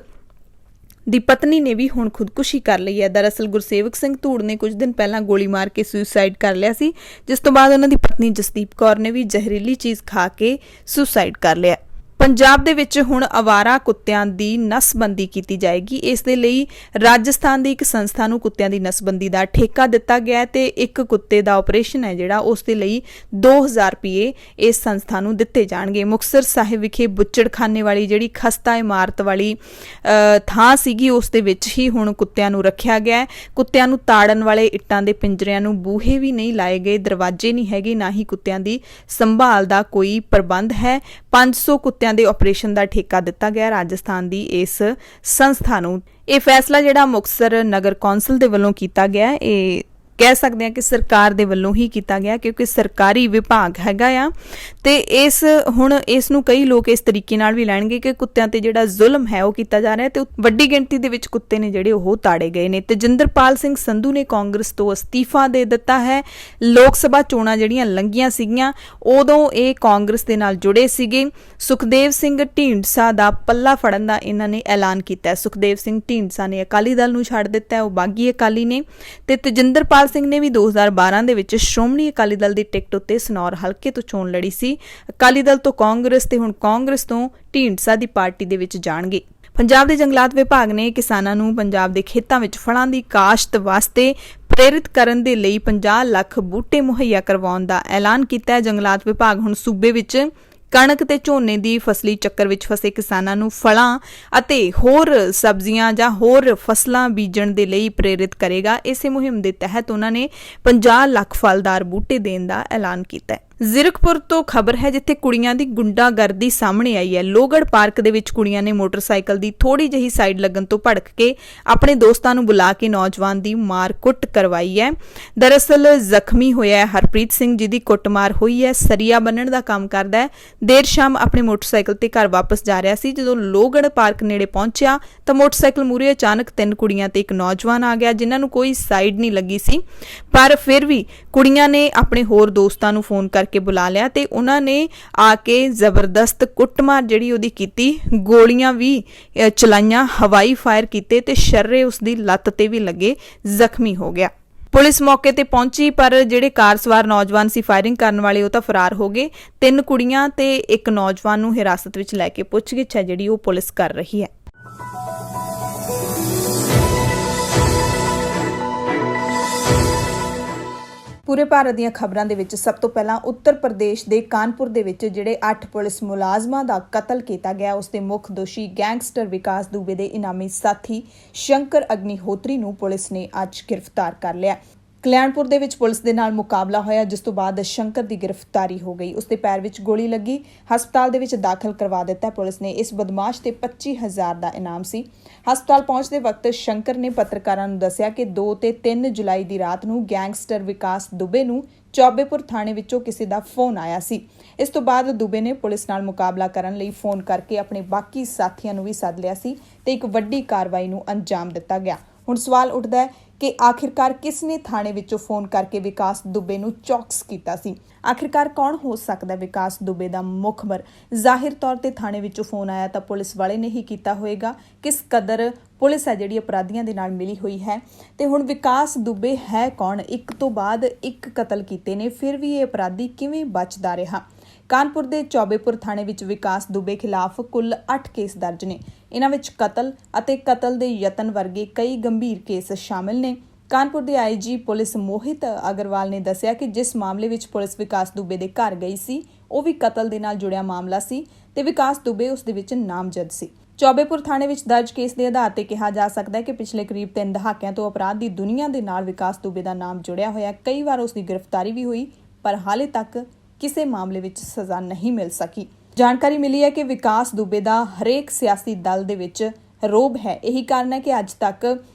दी पत्नी ने भी हुण खुदकुशी कर ली है। दरअसल गुरसेवक सिंह धूड़ ने कुछ दिन पहला गोली मार के सुसाइड कर लिया सी, जिस तो बाद उन्हां दी पत्नी जसदीप कौर ने भी जहरीली चीज़ खा के सुसाइड कर लिया। ਪੰਜਾਬ ਦੇ ਵਿੱਚ ਹੁਣ ਅਵਾਰਾ ਕੁੱਤਿਆਂ ਦੀ ਨਸਬੰਦੀ ਕੀਤੀ ਜਾਏਗੀ। ਇਸ ਦੇ ਲਈ ਰਾਜਸਥਾਨ ਦੀ ਇੱਕ ਸੰਸਥਾ ਨੂੰ ਕੁੱਤਿਆਂ ਦੀ ਨਸਬੰਦੀ ਦਾ ਠੇਕਾ ਦਿੱਤਾ ਗਿਆ ਤੇ ਇੱਕ ਕੁੱਤੇ ਦਾ ਆਪਰੇਸ਼ਨ ਹੈ ਜਿਹੜਾ ਉਸ ਦੇ ਲਈ 2000 ਰੁਪਏ ਇਸ ਸੰਸਥਾ ਨੂੰ ਦਿੱਤੇ ਜਾਣਗੇ। ਮੁਕਤਸਰ ਸਾਹਿਬ ਵਿਖੇ ਬੁੱਚੜਖਾਨੇ ਵਾਲੀ ਜਿਹੜੀ ਖਸਤਾ ਇਮਾਰਤ ਵਾਲੀ ਥਾਂ ਸੀਗੀ ਉਸ ਦੇ ਵਿੱਚ ਹੀ ਹੁਣ ਕੁੱਤਿਆਂ ਨੂੰ ਰੱਖਿਆ ਗਿਆ ਹੈ। ਕੁੱਤਿਆਂ ਨੂੰ ਤਾੜਨ ਵਾਲੇ ਇੱਟਾਂ ਦੇ ਪਿੰਜਰਿਆਂ ਨੂੰ ਬੂਹੇ ਵੀ ਨਹੀਂ ਲਾਏ ਗਏ, ਦਰਵਾਜ਼ੇ ਨਹੀਂ ਹੈਗੇ, ਨਾ ਹੀ ਕੁੱਤਿਆਂ ਦੀ ਸੰਭਾਲ ਦਾ ਕੋਈ ਪ੍ਰਬੰਧ ਹੈ। 500 ਕੁੱਤਿਆਂ ਦੇ ਆਪਰੇਸ਼ਨ ਦਾ ਠੇਕਾ ਦਿੱਤਾ ਗਿਆ ਰਾਜਸਥਾਨ ਦੀ ਇਸ ਸੰਸਥਾ ਨੂੰ। ਇਹ ਫੈਸਲਾ ਜਿਹੜਾ ਮੁਕਤਸਰ ਨਗਰ ਕੌਂਸਲ ਦੇ ਵੱਲੋਂ ਕੀਤਾ ਗਿਆ, ਇਹ ਕਹਿ ਸਕਦੇ ਹਾਂ ਕਿ ਸਰਕਾਰ ਦੇ ਵੱਲੋਂ ਹੀ ਕੀਤਾ ਗਿਆ ਕਿਉਂਕਿ ਸਰਕਾਰੀ ਵਿਭਾਗ ਹੈਗਾ ਆ ਤੇ ਹੁਣ ਇਸ ਨੂੰ ਕਈ ਲੋਕ ਇਸ ਤਰੀਕੇ ਨਾਲ ਵੀ ਲੈਣਗੇ ਕਿ ਕੁੱਤਿਆਂ ਤੇ ਜਿਹੜਾ ਜ਼ੁਲਮ ਹੈ ਉਹ ਕੀਤਾ ਜਾ ਰਿਹਾ ਤੇ ਵੱਡੀ ਗਿਣਤੀ ਦੇ ਵਿੱਚ ਕੁੱਤੇ ਨੇ ਜਿਹੜੇ ਉਹ ਤਾੜੇ ਗਏ ਨੇ। ਤੇਜਿੰਦਰਪਾਲ ਸਿੰਘ ਸੰਧੂ ਨੇ ਕਾਂਗਰਸ ਤੋਂ ਅਸਤੀਫਾ ਦੇ ਦਿੱਤਾ ਹੈ। ਲੋਕ ਸਭਾ ਚੋਣਾਂ ਜਿਹੜੀਆਂ ਲੰਘੀਆਂ ਸੀਗੀਆਂ ਉਦੋਂ ਇਹ ਕਾਂਗਰਸ ਦੇ ਨਾਲ ਜੁੜੇ ਸੀਗੇ। ਸੁਖਦੇਵ ਸਿੰਘ ਢੀਂਡਸਾ ਦਾ ਪੱਲਾ ਫੜਨ ਦਾ ਇਹਨਾਂ ਨੇ ਐਲਾਨ ਕੀਤਾ ਹੈ। ਸੁਖਦੇਵ ਸਿੰਘ ਢੀਂਡਸਾ ਨੇ ਅਕਾਲੀ ਦਲ ਨੂੰ ਛੱਡ ਦਿੱਤਾ, ਉਹ ਬਾਗੀ ਅਕਾਲੀ ਨੇ ਤੇ ਤੇਜਿੰਦਰਪਾਲ ਸਿੰਘ ਨੇ ਵੀ 2012 ਦੇ ਵਿੱਚ ਸ਼੍ਰੋਮਣੀ ਅਕਾਲੀ ਦਲ ਦੀ ਟਿਕਟ ਉੱਤੇ ਸਨੌਰ ਹਲਕੇ ਤੋਂ ਚੋਣ ਲੜੀ ਸੀ। ਅਕਾਲੀ ਦਲ ਤੋਂ ਕਾਂਗਰਸ ਤੇ ਹੁਣ ਕਾਂਗਰਸ ਤੋਂ ਢੀਂਡਸਾ ਦੀ ਪਾਰਟੀ ਦੇ ਵਿੱਚ ਜਾਣਗੇ। ਪੰਜਾਬ ਦੇ ਜੰਗਲਾਤ ਵਿਭਾਗ ਨੇ ਕਿਸਾਨਾਂ ਨੂੰ ਪੰਜਾਬ ਦੇ ਖੇਤਾਂ ਵਿੱਚ ਫਲਾਂ ਦੀ ਕਾਸ਼ਤ ਵਾਸਤੇ ਪ੍ਰੇਰਿਤ ਕਰਨ ਦੇ ਲਈ 50 ਲੱਖ ਬੂਟੇ ਮੁਹੱਈਆ ਕਰਵਾਉਣ ਦਾ ਐਲਾਨ ਕੀਤਾ ਹੈ। ਜੰਗਲਾਤ ਵਿਭਾਗ ਹੁਣ ਸੂਬੇ ਵਿੱਚ ਕਣਕ ਤੇ ਝੋਨੇ ਦੀ ਫਸਲੀ ਚੱਕਰ ਵਿੱਚ ਫਸੇ ਕਿਸਾਨਾਂ ਨੂੰ ਫਲਾਂ ਅਤੇ ਹੋਰ ਸਬਜ਼ੀਆਂ ਜਾਂ ਹੋਰ ਫਸਲਾਂ ਬੀਜਣ ਦੇ ਲਈ ਪ੍ਰੇਰਿਤ ਕਰੇਗਾ। ਇਸੇ ਮੁਹਿੰਮ ਦੇ ਤਹਿਤ ਉਹਨਾਂ ਨੇ 50 ਲੱਖ ਫਲਦਾਰ ਬੂਟੇ ਦੇਣ ਦਾ ਐਲਾਨ ਕੀਤਾ ਹੈ। ਜ਼ੀਰਕਪੁਰ ਤੋਂ ਖਬਰ ਹੈ ਜਿੱਥੇ ਕੁੜੀਆਂ ਦੀ ਗੁੰਡਾਗਰਦੀ ਸਾਹਮਣੇ ਆਈ ਹੈ। ਲੋਹਗੜ੍ਹ ਪਾਰਕ ਦੇ ਵਿੱਚ ਕੁੜੀਆਂ ਨੇ ਮੋਟਰਸਾਈਕਲ ਦੀ ਥੋੜੀ ਜਿਹੀ ਸਾਈਡ ਲੱਗਣ ਤੋਂ ਭੜਕ ਕੇ ਆਪਣੇ ਦੋਸਤਾਂ ਨੂੰ ਬੁਲਾ ਕੇ ਨੌਜਵਾਨ ਦੀ ਮਾਰ-ਕੁੱਟ ਕਰਵਾਈ ਹੈ। ਦਰਅਸਲ ਜ਼ਖਮੀ ਹੋਇਆ ਹਰਪ੍ਰੀਤ ਸਿੰਘ ਜਿਹਦੀ ਕੁੱਟਮਾਰ ਹੋਈ ਹੈ। ਸਰੀਆ ਬੰਨਣ ਦਾ ਕੰਮ ਕਰਦਾ ਹੈ। ਦੇਰ ਸ਼ਾਮ ਆਪਣੇ ਮੋਟਰਸਾਈਕਲ ਤੇ ਘਰ ਵਾਪਸ ਜਾ ਰਿਹਾ ਸੀ। ਜਦੋਂ ਲੋਹਗੜ੍ਹ ਪਾਰਕ ਨੇੜੇ ਪਹੁੰਚਿਆ ਤਾਂ ਮੋਟਰਸਾਈਕਲ ਮੂਹਰੇ ਅਚਾਨਕ 3 ਕੁੜੀਆਂ ਤੇ ਇੱਕ ਨੌਜਵਾਨ ਆ ਗਿਆ ਜਿਨ੍ਹਾਂ ਨੂੰ ਕੋਈ ਸਾਈਡ ਨਹੀਂ ਲੱਗੀ ਸੀ, ਪਰ ਫਿਰ ਵੀ ਕੁੜੀਆਂ ਨੇ ਆਪਣੇ ਹੋਰ ਦੋਸਤਾਂ ਨੂੰ ਫੋਨ ਕਰਕੇ ਬੁਲਾ ਲਿਆ ਤੇ ਉਹਨਾਂ ਨੇ ਆ ਕੇ ਜ਼ਬਰਦਸਤ ਕੁੱਟਮਾਰ ਜਿਹੜੀ ਉਹਦੀ ਕੀਤੀ, ਗੋਲੀਆਂ ਵੀ ਚਲਾਈਆਂ, ਹਵਾਈ ਫਾਇਰ ਕੀਤੇ ਤੇ ਸ਼ਰਰੇ ਉਸ ਦੀ ਲੱਤ ਤੇ ਵੀ ਲੱਗੇ, ਜ਼ਖਮੀ ਹੋ ਗਿਆ। ਪੁਲਿਸ ਮੌਕੇ ਤੇ ਪਹੁੰਚੀ ਪਰ ਜਿਹੜੇ ਕਾਰ ਸਵਾਰ ਨੌਜਵਾਨ ਸੀ ਫਾਇਰਿੰਗ ਕਰਨ ਵਾਲੇ ਉਹ ਤਾਂ ਫਰਾਰ ਹੋ ਗਏ। 3 ਕੁੜੀਆਂ ਤੇ ਇੱਕ ਨੌਜਵਾਨ ਨੂੰ ਹਿਰਾਸਤ ਵਿੱਚ ਲੈ ਕੇ ਪੁੱਛਗਿੱਛ ਹੈ ਜਿਹੜੀ ਉਹ ਪੁਲਿਸ ਕਰ ਰਹੀ ਹੈ। ਪੂਰੇ ਭਾਰਤ ਦੀਆਂ ਖਬਰਾਂ ਦੇ ਵਿੱਚ ਸਭ ਤੋਂ ਪਹਿਲਾਂ ਉੱਤਰ ਪ੍ਰਦੇਸ਼ ਦੇ ਕਾਨਪੁਰ ਦੇ ਵਿੱਚ ਜਿਹੜੇ 8 ਪੁਲਿਸ ਮੁਲਾਜ਼ਮਾਂ ਦਾ ਕਤਲ ਕੀਤਾ ਗਿਆ ਉਸ ਦੇ ਮੁੱਖ ਦੋਸ਼ੀ ਗੈਂਗਸਟਰ ਵਿਕਾਸ ਦੁਬੇ ਦੇ ਇਨਾਮੀ ਸਾਥੀ ਸ਼ੰਕਰ ਅਗਨੀਹੋਤਰੀ ਨੂੰ ਪੁਲਿਸ ਨੇ ਅੱਜ ਗ੍ਰਿਫਤਾਰ ਕਰ ਲਿਆ। ਕਲਿਆਣਪੁਰ ਦੇ ਵਿੱਚ ਪੁਲਿਸ ਦੇ ਨਾਲ ਮੁਕਾਬਲਾ ਹੋਇਆ ਜਿਸ ਤੋਂ ਬਾਅਦ ਸ਼ੰਕਰ ਦੀ ਗ੍ਰਿਫਤਾਰੀ ਹੋ ਗਈ। ਉਸਦੇ ਪੈਰ ਵਿੱਚ ਗੋਲੀ ਲੱਗੀ, ਹਸਪਤਾਲ ਦੇ ਵਿੱਚ ਦਾਖਲ ਕਰਵਾ ਦਿੱਤਾ। ਪੁਲਿਸ ਨੇ ਇਸ ਬਦਮਾਸ਼ ਤੇ 25,000 ਦਾ ਇਨਾਮ ਸੀ। ਹਸਪਤਾਲ ਪਹੁੰਚਦੇ ਵਕਤ ਸ਼ੰਕਰ ਨੇ ਪੱਤਰਕਾਰਾਂ ਨੂੰ ਦੱਸਿਆ ਕਿ 2 ਤੇ 3 ਜੁਲਾਈ ਦੀ ਰਾਤ ਨੂੰ ਗੈਂਗਸਟਰ ਵਿਕਾਸ ਦੁਬੇ ਨੂੰ ਚੌਬੇਪੁਰ ਥਾਣੇ ਵਿੱਚੋਂ ਕਿਸੇ ਦਾ ਫੋਨ ਆਇਆ ਸੀ। ਇਸ ਤੋਂ ਬਾਅਦ ਦੁਬੇ ਨੇ ਪੁਲਿਸ ਨਾਲ ਮੁਕਾਬਲਾ ਕਰਨ ਲਈ ਫੋਨ ਕਰਕੇ ਆਪਣੇ ਬਾਕੀ ਸਾਥੀਆਂ ਨੂੰ ਵੀ ਸੱਦ ਲਿਆ ਸੀ ਤੇ ਇੱਕ ਵੱਡੀ ਕਾਰਵਾਈ ਨੂੰ ਅੰਜਾਮ ਦਿੱਤਾ ਗਿਆ। ਹੁਣ ਸਵਾਲ ਉੱਠਦਾ ਹੈ ਕਿ ਆਖਿਰਕਾਰ ਕਿਸ ਨੇ ਥਾਣੇ ਵਿੱਚੋਂ ਫੋਨ ਕਰਕੇ ਵਿਕਾਸ ਦੁਬੇ ਨੂੰ ਚੌਕਸ ਕੀਤਾ ਸੀ। ਆਖਿਰਕਾਰ ਕੌਣ ਹੋ ਸਕਦਾ ਵਿਕਾਸ ਦੁਬੇ ਦਾ ਮੁਖਬਰ? ਜ਼ਾਹਿਰ ਤੌਰ ਤੇ ਥਾਣੇ ਵਿੱਚੋਂ ਫੋਨ ਆਇਆ ਤਾਂ ਪੁਲਿਸ ਵਾਲੇ ਨੇ ਹੀ ਕੀਤਾ ਹੋਏਗਾ। ਕਿਸ ਕਦਰ ਪੁਲਿਸ ਹੈ ਜਿਹੜੀ ਅਪਰਾਧੀਆਂ ਦੇ ਨਾਲ ਮਿਲੀ ਹੋਈ ਹੈ ਤੇ ਹੁਣ ਵਿਕਾਸ ਦੁਬੇ ਹੈ ਕੌਣ? ਇੱਕ ਤੋਂ ਬਾਅਦ ਇੱਕ ਕਤਲ ਕੀਤੇ ਨੇ, ਫਿਰ ਵੀ ਇਹ ਅਪਰਾਧੀ ਕਿਵੇਂ ਬਚਦਾ ਰਿਹਾ? ਕਾਨਪੁਰ ਦੇ ਚੌਬੇਪੁਰ ਥਾਣੇ ਵਿੱਚ ਵਿਕਾਸ ਦੁਬੇ ਖਿਲਾਫ ਕੁੱਲ 8 ਕੇਸ ਦਰਜ ਨੇ। ਇਹਨਾਂ ਵਿੱਚ ਕਤਲ ਅਤੇ ਕਤਲ ਦੇ ਯਤਨ ਵਰਗੇ ਕਈ ਗੰਭੀਰ ਕੇਸ ਸ਼ਾਮਿਲ ਨੇ। ਕਾਨਪੁਰ ਦੇ ਆਈਜੀ ਪੁਲਿਸ ਮੋਹਿਤ ਅਗਰਵਾਲ ਨੇ ਦੱਸਿਆ ਕਿ ਜਿਸ ਮਾਮਲੇ ਵਿੱਚ ਪੁਲਿਸ ਵਿਕਾਸ ਦੁਬੇ ਦੇ ਘਰ ਗਈ ਸੀ ਉਹ ਵੀ ਕਤਲ ਦੇ ਨਾਲ ਜੁੜਿਆ ਮਾਮਲਾ ਸੀ ਤੇ ਵਿਕਾਸ ਦੁਬੇ ਉਸ ਦੇ ਵਿੱਚ ਨਾਮਜ਼ਦ ਸੀ। ਚੌਬੇਪੁਰ ਥਾਣੇ ਵਿੱਚ ਦਰਜ ਕੇਸ ਦੇ ਆਧਾਰ ਤੇ ਕਿਹਾ ਜਾ ਸਕਦਾ ਹੈ ਕਿ ਪਿਛਲੇ ਕਰੀਬ 3 ਦਹਾਕਿਆਂ ਤੋਂ ਅਪਰਾਧ ਦੀ ਦੁਨੀਆ ਦੇ ਨਾਲ ਵਿਕਾਸ ਦੁਬੇ ਦਾ ਨਾਮ ਜੁੜਿਆ ਹੋਇਆ। ਕਈ ਵਾਰ ਉਸ ਦੀ ਗ੍ਰਿਫਤਾਰੀ ਵੀ ਹੋਈ ਪਰ ਹਾਲੇ ਤੱਕ ਕਿਸੇ ਮਾਮਲੇ ਵਿੱਚ ਸਜ਼ਾ ਨਹੀਂ ਮਿਲ ਸਕੀ। ਜਾਣਕਾਰੀ ਮਿਲੀ ਹੈ ਕਿ ਵਿਕਾਸ ਦੁਬੇ ਦਾ ਹਰੇਕ ਸਿਆਸੀ ਦਲ ਦੇ ਵਿੱਚ ਰੋਬ ਹੈ। ਇਹੀ ਕਾਰਨ ਹੈ ਕਿ ਅੱਜ ਤੱਕ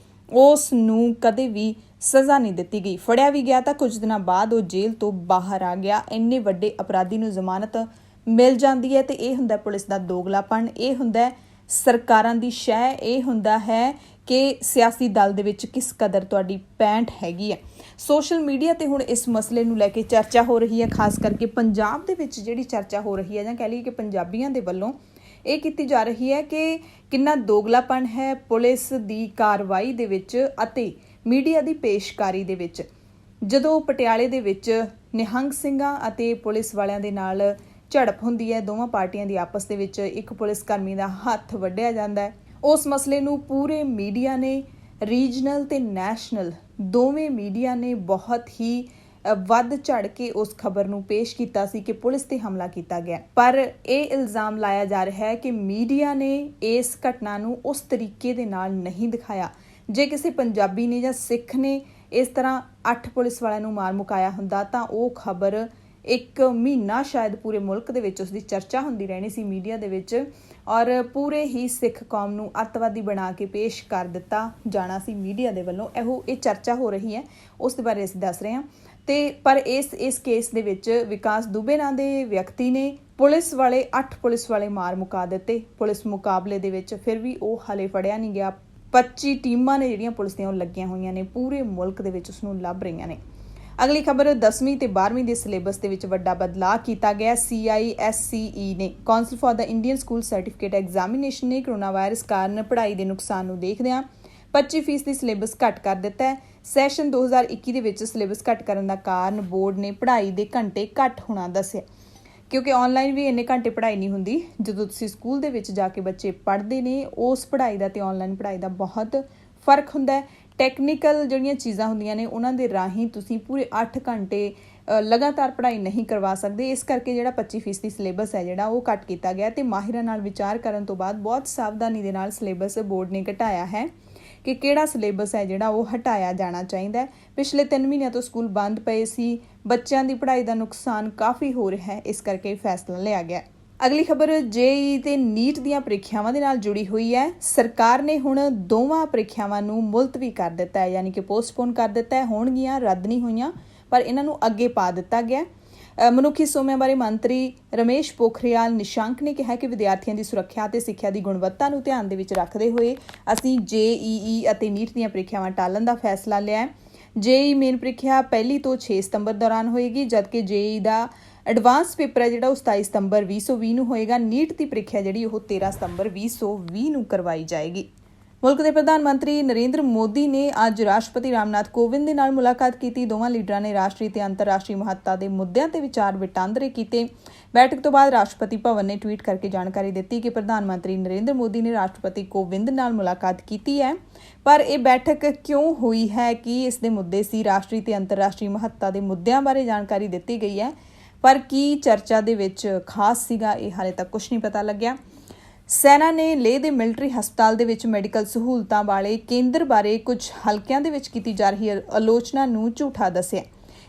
ਉਸ ਨੂੰ ਕਦੇ ਵੀ ਸਜ਼ਾ ਨਹੀਂ ਦਿੱਤੀ ਗਈ। ਫੜਿਆ ਵੀ ਗਿਆ ਤਾਂ ਕੁਝ ਦਿਨਾਂ ਬਾਅਦ ਉਹ ਜੇਲ੍ਹ ਤੋਂ ਬਾਹਰ ਆ ਗਿਆ। ਇੰਨੇ ਵੱਡੇ ਅਪਰਾਧੀ ਨੂੰ ਜ਼ਮਾਨਤ ਮਿਲ ਜਾਂਦੀ ਹੈ ਤੇ ਇਹ ਹੁੰਦਾ ਪੁਲਿਸ ਦਾ ਦੋਗਲਾਪਣ, ਇਹ ਹੁੰਦਾ ਸਰਕਾਰਾਂ ਦੀ ਸ਼ੈ, ਇਹ ਹੁੰਦਾ ਹੈ ਕਿ ਸਿਆਸੀ ਦਲ ਦੇ ਵਿੱਚ ਕਿਸ ਕਦਰ ਤੁਹਾਡੀ ਪੈਂਠ ਹੈਗੀ ਹੈ। ਸੋਸ਼ਲ ਮੀਡੀਆ ਤੇ ਹੁਣ ਇਸ ਮਸਲੇ ਨੂੰ ਲੈ ਕੇ ਚਰਚਾ ਹੋ ਰਹੀ ਹੈ, ਖਾਸ ਕਰਕੇ ਪੰਜਾਬ ਦੇ ਵਿੱਚ ਜਿਹੜੀ ਚਰਚਾ ਹੋ ਰਹੀ ਹੈ ਜਾਂ ਕਹਿ ਲਈਏ ਕਿ ਪੰਜਾਬੀਆਂ ਦੇ ਵੱਲੋਂ ਇਹ ਕੀਤੀ ਜਾ ਰਹੀ ਹੈ ਕਿ ਕਿੰਨਾ ਦੋਗਲਾਪਣ ਹੈ ਪੁਲਿਸ ਦੀ ਕਾਰਵਾਈ ਦੇ ਵਿੱਚ ਅਤੇ ਮੀਡੀਆ ਦੀ ਪੇਸ਼ਕਾਰੀ ਦੇ ਵਿੱਚ। ਜਦੋਂ ਪਟਿਆਲੇ ਦੇ ਵਿੱਚ ਨਿਹੰਗ ਸਿੰਘਾਂ ਅਤੇ ਪੁਲਿਸ ਵਾਲਿਆਂ ਦੇ ਨਾਲ ਝੜਪ ਹੁੰਦੀ ਹੈ, ਦੋਵਾਂ ਪਾਰਟੀਆਂ ਦੀ ਆਪਸ ਦੇ ਵਿੱਚ ਇੱਕ ਪੁਲਿਸ ਕਰਮੀ ਦਾ ਹੱਥ ਵੱਢਿਆ ਜਾਂਦਾ ਹੈ। ਉਸ ਮਸਲੇ ਨੂੰ ਪੂਰੇ ਮੀਡੀਆ ਨੇ, ਰੀਜਨਲ ਤੇ ਨੈਸ਼ਨਲ ਦੋਵੇਂ ਮੀਡੀਆ ਨੇ ਬਹੁਤ ਹੀ ਵੱਧ ਝੜ ਕੇ ਉਸ ਖਬਰ ਨੂੰ ਪੇਸ਼ ਕੀਤਾ ਸੀ ਕਿ ਪੁਲਿਸ ਤੇ ਹਮਲਾ ਕੀਤਾ ਗਿਆ। ਪਰ ਇਹ ਇਲਜ਼ਾਮ ਲਾਇਆ ਜਾ ਰਿਹਾ ਹੈ ਕਿ ਮੀਡੀਆ ਨੇ ਇਸ ਘਟਨਾ ਨੂੰ ਉਸ ਤਰੀਕੇ ਦੇ ਨਾਲ ਨਹੀਂ ਦਿਖਾਇਆ। ਜੇ ਕਿਸੇ ਪੰਜਾਬੀ ਨੇ ਜਾਂ ਸਿੱਖ ਨੇ ਇਸ ਤਰ੍ਹਾਂ 8 ਪੁਲਿਸ ਵਾਲਿਆਂ ਨੂੰ ਮਾਰ ਮੁਕਾਇਆ ਹੁੰਦਾ ਤਾਂ ਉਹ ਖਬਰ ਇੱਕ ਮਹੀਨਾ ਸ਼ਾਇਦ ਪੂਰੇ ਮੁਲਕ ਦੇ ਵਿੱਚ ਉਸਦੀ ਚਰਚਾ ਹੁੰਦੀ ਰਹਿਣੀ ਸੀ ਮੀਡੀਆ ਦੇ ਵਿੱਚ, ਔਰ ਪੂਰੇ ਹੀ ਸਿੱਖ ਕੌਮ ਨੂੰ ਅੱਤਵਾਦੀ ਬਣਾ ਕੇ ਪੇਸ਼ ਕਰ ਦਿੱਤਾ ਜਾਣਾ ਸੀ ਮੀਡੀਆ ਦੇ ਵੱਲੋਂ। ਇਹ ਚਰਚਾ ਹੋ ਰਹੀ ਹੈ, ਉਸ ਦੇ ਬਾਰੇ ਅਸੀਂ ਦੱਸ ਰਹੇ ਹਾਂ। ਤੇ ਪਰ ਇਸ ਕੇਸ ਦੇ ਵਿੱਚ ਵਿਕਾਸ ਦੁਬੇ ਨਾਂ ਦੇ ਵਿਅਕਤੀ ਨੇ ਪੁਲਿਸ ਵਾਲੇ 8 ਪੁਲਿਸ ਵਾਲੇ ਮਾਰ ਮੁਕਾ ਦਿੱਤੇ। ਪੁਲਿਸ ਮੁਕਾਬਲੇ ਦੇ ਵਿੱਚ ਫਿਰ ਵੀ ਉਹ ਹਾਲੇ ਫੜਿਆ ਨਹੀਂ ਗਿਆ। 25 ਟੀਮਾਂ ਨੇ ਜਿਹੜੀਆਂ ਪੁਲਿਸ ਦੀਆਂ ਉਹ ਲੱਗੀਆਂ ਹੋਈਆਂ ਨੇ, ਪੂਰੇ ਮੁਲਕ ਦੇ ਵਿੱਚ ਉਸਨੂੰ ਲੱਭ ਰਹੀਆਂ ਨੇ। ਅਗਲੀ ਖਬਰ 10ਵੀਂ ਤੇ 12ਵੀਂ ਦੇ ਸਿਲੇਬਸ ਦੇ ਵਿੱਚ ਵੱਡਾ ਬਦਲਾਅ ਕੀਤਾ ਗਿਆ। CISCE ਨੇ council for the Indian school certificate examination ਨੇ ਕੋਰੋਨਾ ਵਾਇਰਸ ਕਾਰਨ ਪੜ੍ਹਾਈ ਦੇ ਨੁਕਸਾਨ ਨੂੰ ਦੇਖਦਿਆਂ 25% ਦੀ ਸਿਲੇਬਸ ਘੱਟ ਕਰ ਦਿੱਤਾ ਹੈ। ਸੈਸ਼ਨ 2021 ਦੇ ਵਿੱਚ ਸਿਲੇਬਸ ਘੱਟ ਕਰਨ ਦਾ ਕਾਰਨ ਬੋਰਡ ਨੇ ਪੜ੍ਹਾਈ ਦੇ ਘੰਟੇ ਘੱਟ ਹੋਣਾ ਦੱਸਿਆ, ਕਿਉਂਕਿ ਆਨਲਾਈਨ ਵੀ ਇੰਨੇ ਘੰਟੇ ਪੜ੍ਹਾਈ ਨਹੀਂ ਹੁੰਦੀ। ਜਦੋਂ ਤੁਸੀਂ ਸਕੂਲ ਦੇ ਵਿੱਚ ਜਾ ਕੇ ਬੱਚੇ ਪੜ੍ਹਦੇ ਨੇ, ਉਸ ਪੜ੍ਹਾਈ ਦਾ ਤੇ ਆਨਲਾਈਨ ਪੜ੍ਹਾਈ ਦਾ ਬਹੁਤ ਫਰਕ ਹੁੰਦਾ ਹੈ। ਟੈਕਨੀਕਲ ਜਿਹੜੀਆਂ ਚੀਜ਼ਾਂ ਹੁੰਦੀਆਂ ਨੇ ਉਹਨਾਂ ਦੇ ਰਾਹੀਂ ਤੁਸੀਂ ਪੂਰੇ 8 ਘੰਟੇ ਲਗਾਤਾਰ ਪੜ੍ਹਾਈ ਨਹੀਂ ਕਰਵਾ ਸਕਦੇ। ਇਸ ਕਰਕੇ ਜਿਹੜਾ 25% ਦੀ ਸਿਲੇਬਸ ਹੈ ਜਿਹੜਾ ਉਹ ਘੱਟ ਕੀਤਾ ਗਿਆ ਤੇ ਮਾਹਿਰਾਂ ਨਾਲ ਵਿਚਾਰ ਕਰਨ ਤੋਂ ਬਾਅਦ ਬਹੁਤ ਸਾਵਧਾਨੀ ਦੇ ਨਾਲ ਸਿਲੇਬਸ ਬੋਰਡ ਨੇ ਘਟਾਇਆ ਹੈ ਕਿ ਕਿਹੜਾ ਸਿਲੇਬਸ ਹੈ ਜਿਹੜਾ ਉਹ ਹਟਾਇਆ ਜਾਣਾ ਚਾਹੀਦਾ ਹੈ। ਪਿਛਲੇ 3 ਮਹੀਨਿਆਂ ਤੋਂ ਸਕੂਲ ਬੰਦ ਪਏ ਸੀ, ਬੱਚਿਆਂ ਦੀ ਪੜ੍ਹਾਈ ਦਾ ਨੁਕਸਾਨ ਕਾਫੀ ਹੋ ਰਿਹਾ ਹੈ, ਇਸ ਕਰਕੇ ਇਹ ਫੈਸਲਾ ਲਿਆ ਗਿਆ। ਅਗਲੀ ਖਬਰ JEE ਤੇ NEET ਦੀਆਂ ਪ੍ਰੀਖਿਆਵਾਂ ਦੇ ਨਾਲ ਜੁੜੀ ਹੋਈ ਹੈ। ਸਰਕਾਰ ਨੇ ਹੁਣ ਦੋਵਾਂ ਪ੍ਰੀਖਿਆਵਾਂ ਨੂੰ ਮੁਲਤਵੀ ਕਰ ਦਿੱਤਾ ਹੈ, ਯਾਨੀ ਕਿ ਪੋਸਟਪੋਨ ਕਰ ਦਿੱਤਾ ਹੈ। ਹੋਣਗੀਆਂ, ਰੱਦ ਨਹੀਂ ਹੋਈਆਂ, ਪਰ ਇਹਨਾਂ ਨੂੰ ਅੱਗੇ ਪਾ ਦਿੱਤਾ ਗਿਆ। ਮਨੁੱਖੀ ਸੋਮਿਆਂ ਬਾਰੇ ਮੰਤਰੀ ਰਮੇਸ਼ ਪੋਖਰਿਆਲ ਨਿਸ਼ੰਕ ਨੇ ਕਿਹਾ ਕਿ ਵਿਦਿਆਰਥੀਆਂ ਦੀ ਸੁਰੱਖਿਆ ਅਤੇ ਸਿੱਖਿਆ ਦੀ ਗੁਣਵੱਤਾ ਨੂੰ ਧਿਆਨ ਦੇ ਵਿੱਚ ਰੱਖਦੇ ਹੋਏ ਅਸੀਂ JEE ਅਤੇ NEET ਦੀਆਂ ਪ੍ਰੀਖਿਆਵਾਂ ਟਾਲਣ ਦਾ ਫੈਸਲਾ ਲਿਆ ਹੈ। JEE ਮੇਨ ਪ੍ਰੀਖਿਆ 1 ਤੋਂ 6 ਸਤੰਬਰ ਦੌਰਾਨ ਹੋਏਗੀ, ਜਦਕਿ JEE ਦਾ ਐਡਵਾਂਸ ਪੇਪਰ ਹੈ ਜਿਹੜਾ ਉਹ 27 ਸਤੰਬਰ 2020 ਨੂੰ ਹੋਏਗਾ। NEET ਦੀ ਪ੍ਰੀਖਿਆ ਜਿਹੜੀ ਉਹ 13 ਸਤੰਬਰ 2020 ਨੂੰ ਕਰਵਾਈ ਜਾਏਗੀ। ਮੁਲਕ ਦੇ ਪ੍ਰਧਾਨ ਮੰਤਰੀ ਨਰਿੰਦਰ ਮੋਦੀ ਨੇ ਅੱਜ ਰਾਸ਼ਟਰਪਤੀ ਰਾਮਨਾਥ ਕੋਵਿੰਦ ਦੇ ਨਾਲ ਮੁਲਾਕਾਤ ਕੀਤੀ। ਦੋਵਾਂ ਲੀਡਰਾਂ ਨੇ ਰਾਸ਼ਟਰੀ ਤੇ ਅੰਤਰਰਾਸ਼ਟਰੀ ਮਹੱਤਤਾ ਦੇ ਮੁੱਦਿਆਂ ਤੇ ਵਿਚਾਰ ਵਟਾਂਦਰੇ ਕੀਤੇ। ਬੈਠਕ ਤੋਂ ਬਾਅਦ ਰਾਸ਼ਟਰਪਤੀ ਭਵਨ ਨੇ ਟਵੀਟ ਕਰਕੇ ਜਾਣਕਾਰੀ ਦਿੱਤੀ ਕਿ ਪ੍ਰਧਾਨ ਮੰਤਰੀ ਨਰਿੰਦਰ ਮੋਦੀ ਨੇ ਰਾਸ਼ਟਰਪਤੀ ਕੋਵਿੰਦ ਨਾਲ ਮੁਲਾਕਾਤ ਕੀਤੀ ਹੈ। ਪਰ ਇਹ ਬੈਠਕ ਕਿਉਂ ਹੋਈ ਹੈ, ਕੀ ਇਸ ਦੇ ਮੁੱਦੇ ਸੀ? ਰਾਸ਼ਟਰੀ ਤੇ ਅੰਤਰਰਾਸ਼ਟਰੀ ਮਹੱਤਤਾ ਦੇ ਮੁੱਦਿਆਂ ਬਾਰੇ ਜਾਣਕਾਰੀ ਦਿੱਤੀ ਗਈ ਹੈ, ਪਰ ਕੀ ਚਰਚਾ ਦੇ ਵਿੱਚ ਖਾਸ ਸੀਗਾ ਇਹ ਹਾਲੇ ਤੱਕ ਕੁਝ ਨਹੀਂ ਪਤਾ ਲੱਗਿਆ। ਸੈਨਾ ਨੇ ਲੇਹ ਦੇ ਮਿਲਟਰੀ ਹਸਪਤਾਲ ਦੇ ਵਿੱਚ ਮੈਡੀਕਲ ਸਹੂਲਤਾਂ ਵਾਲੇ ਕੇਂਦਰ ਬਾਰੇ ਕੁਝ ਹਲਕਿਆਂ ਦੇ ਵਿੱਚ ਕੀਤੀ ਜਾ ਰਹੀ ਆਲੋਚਨਾ ਨੂੰ ਝੂਠਾ ਦੱਸਿਆ।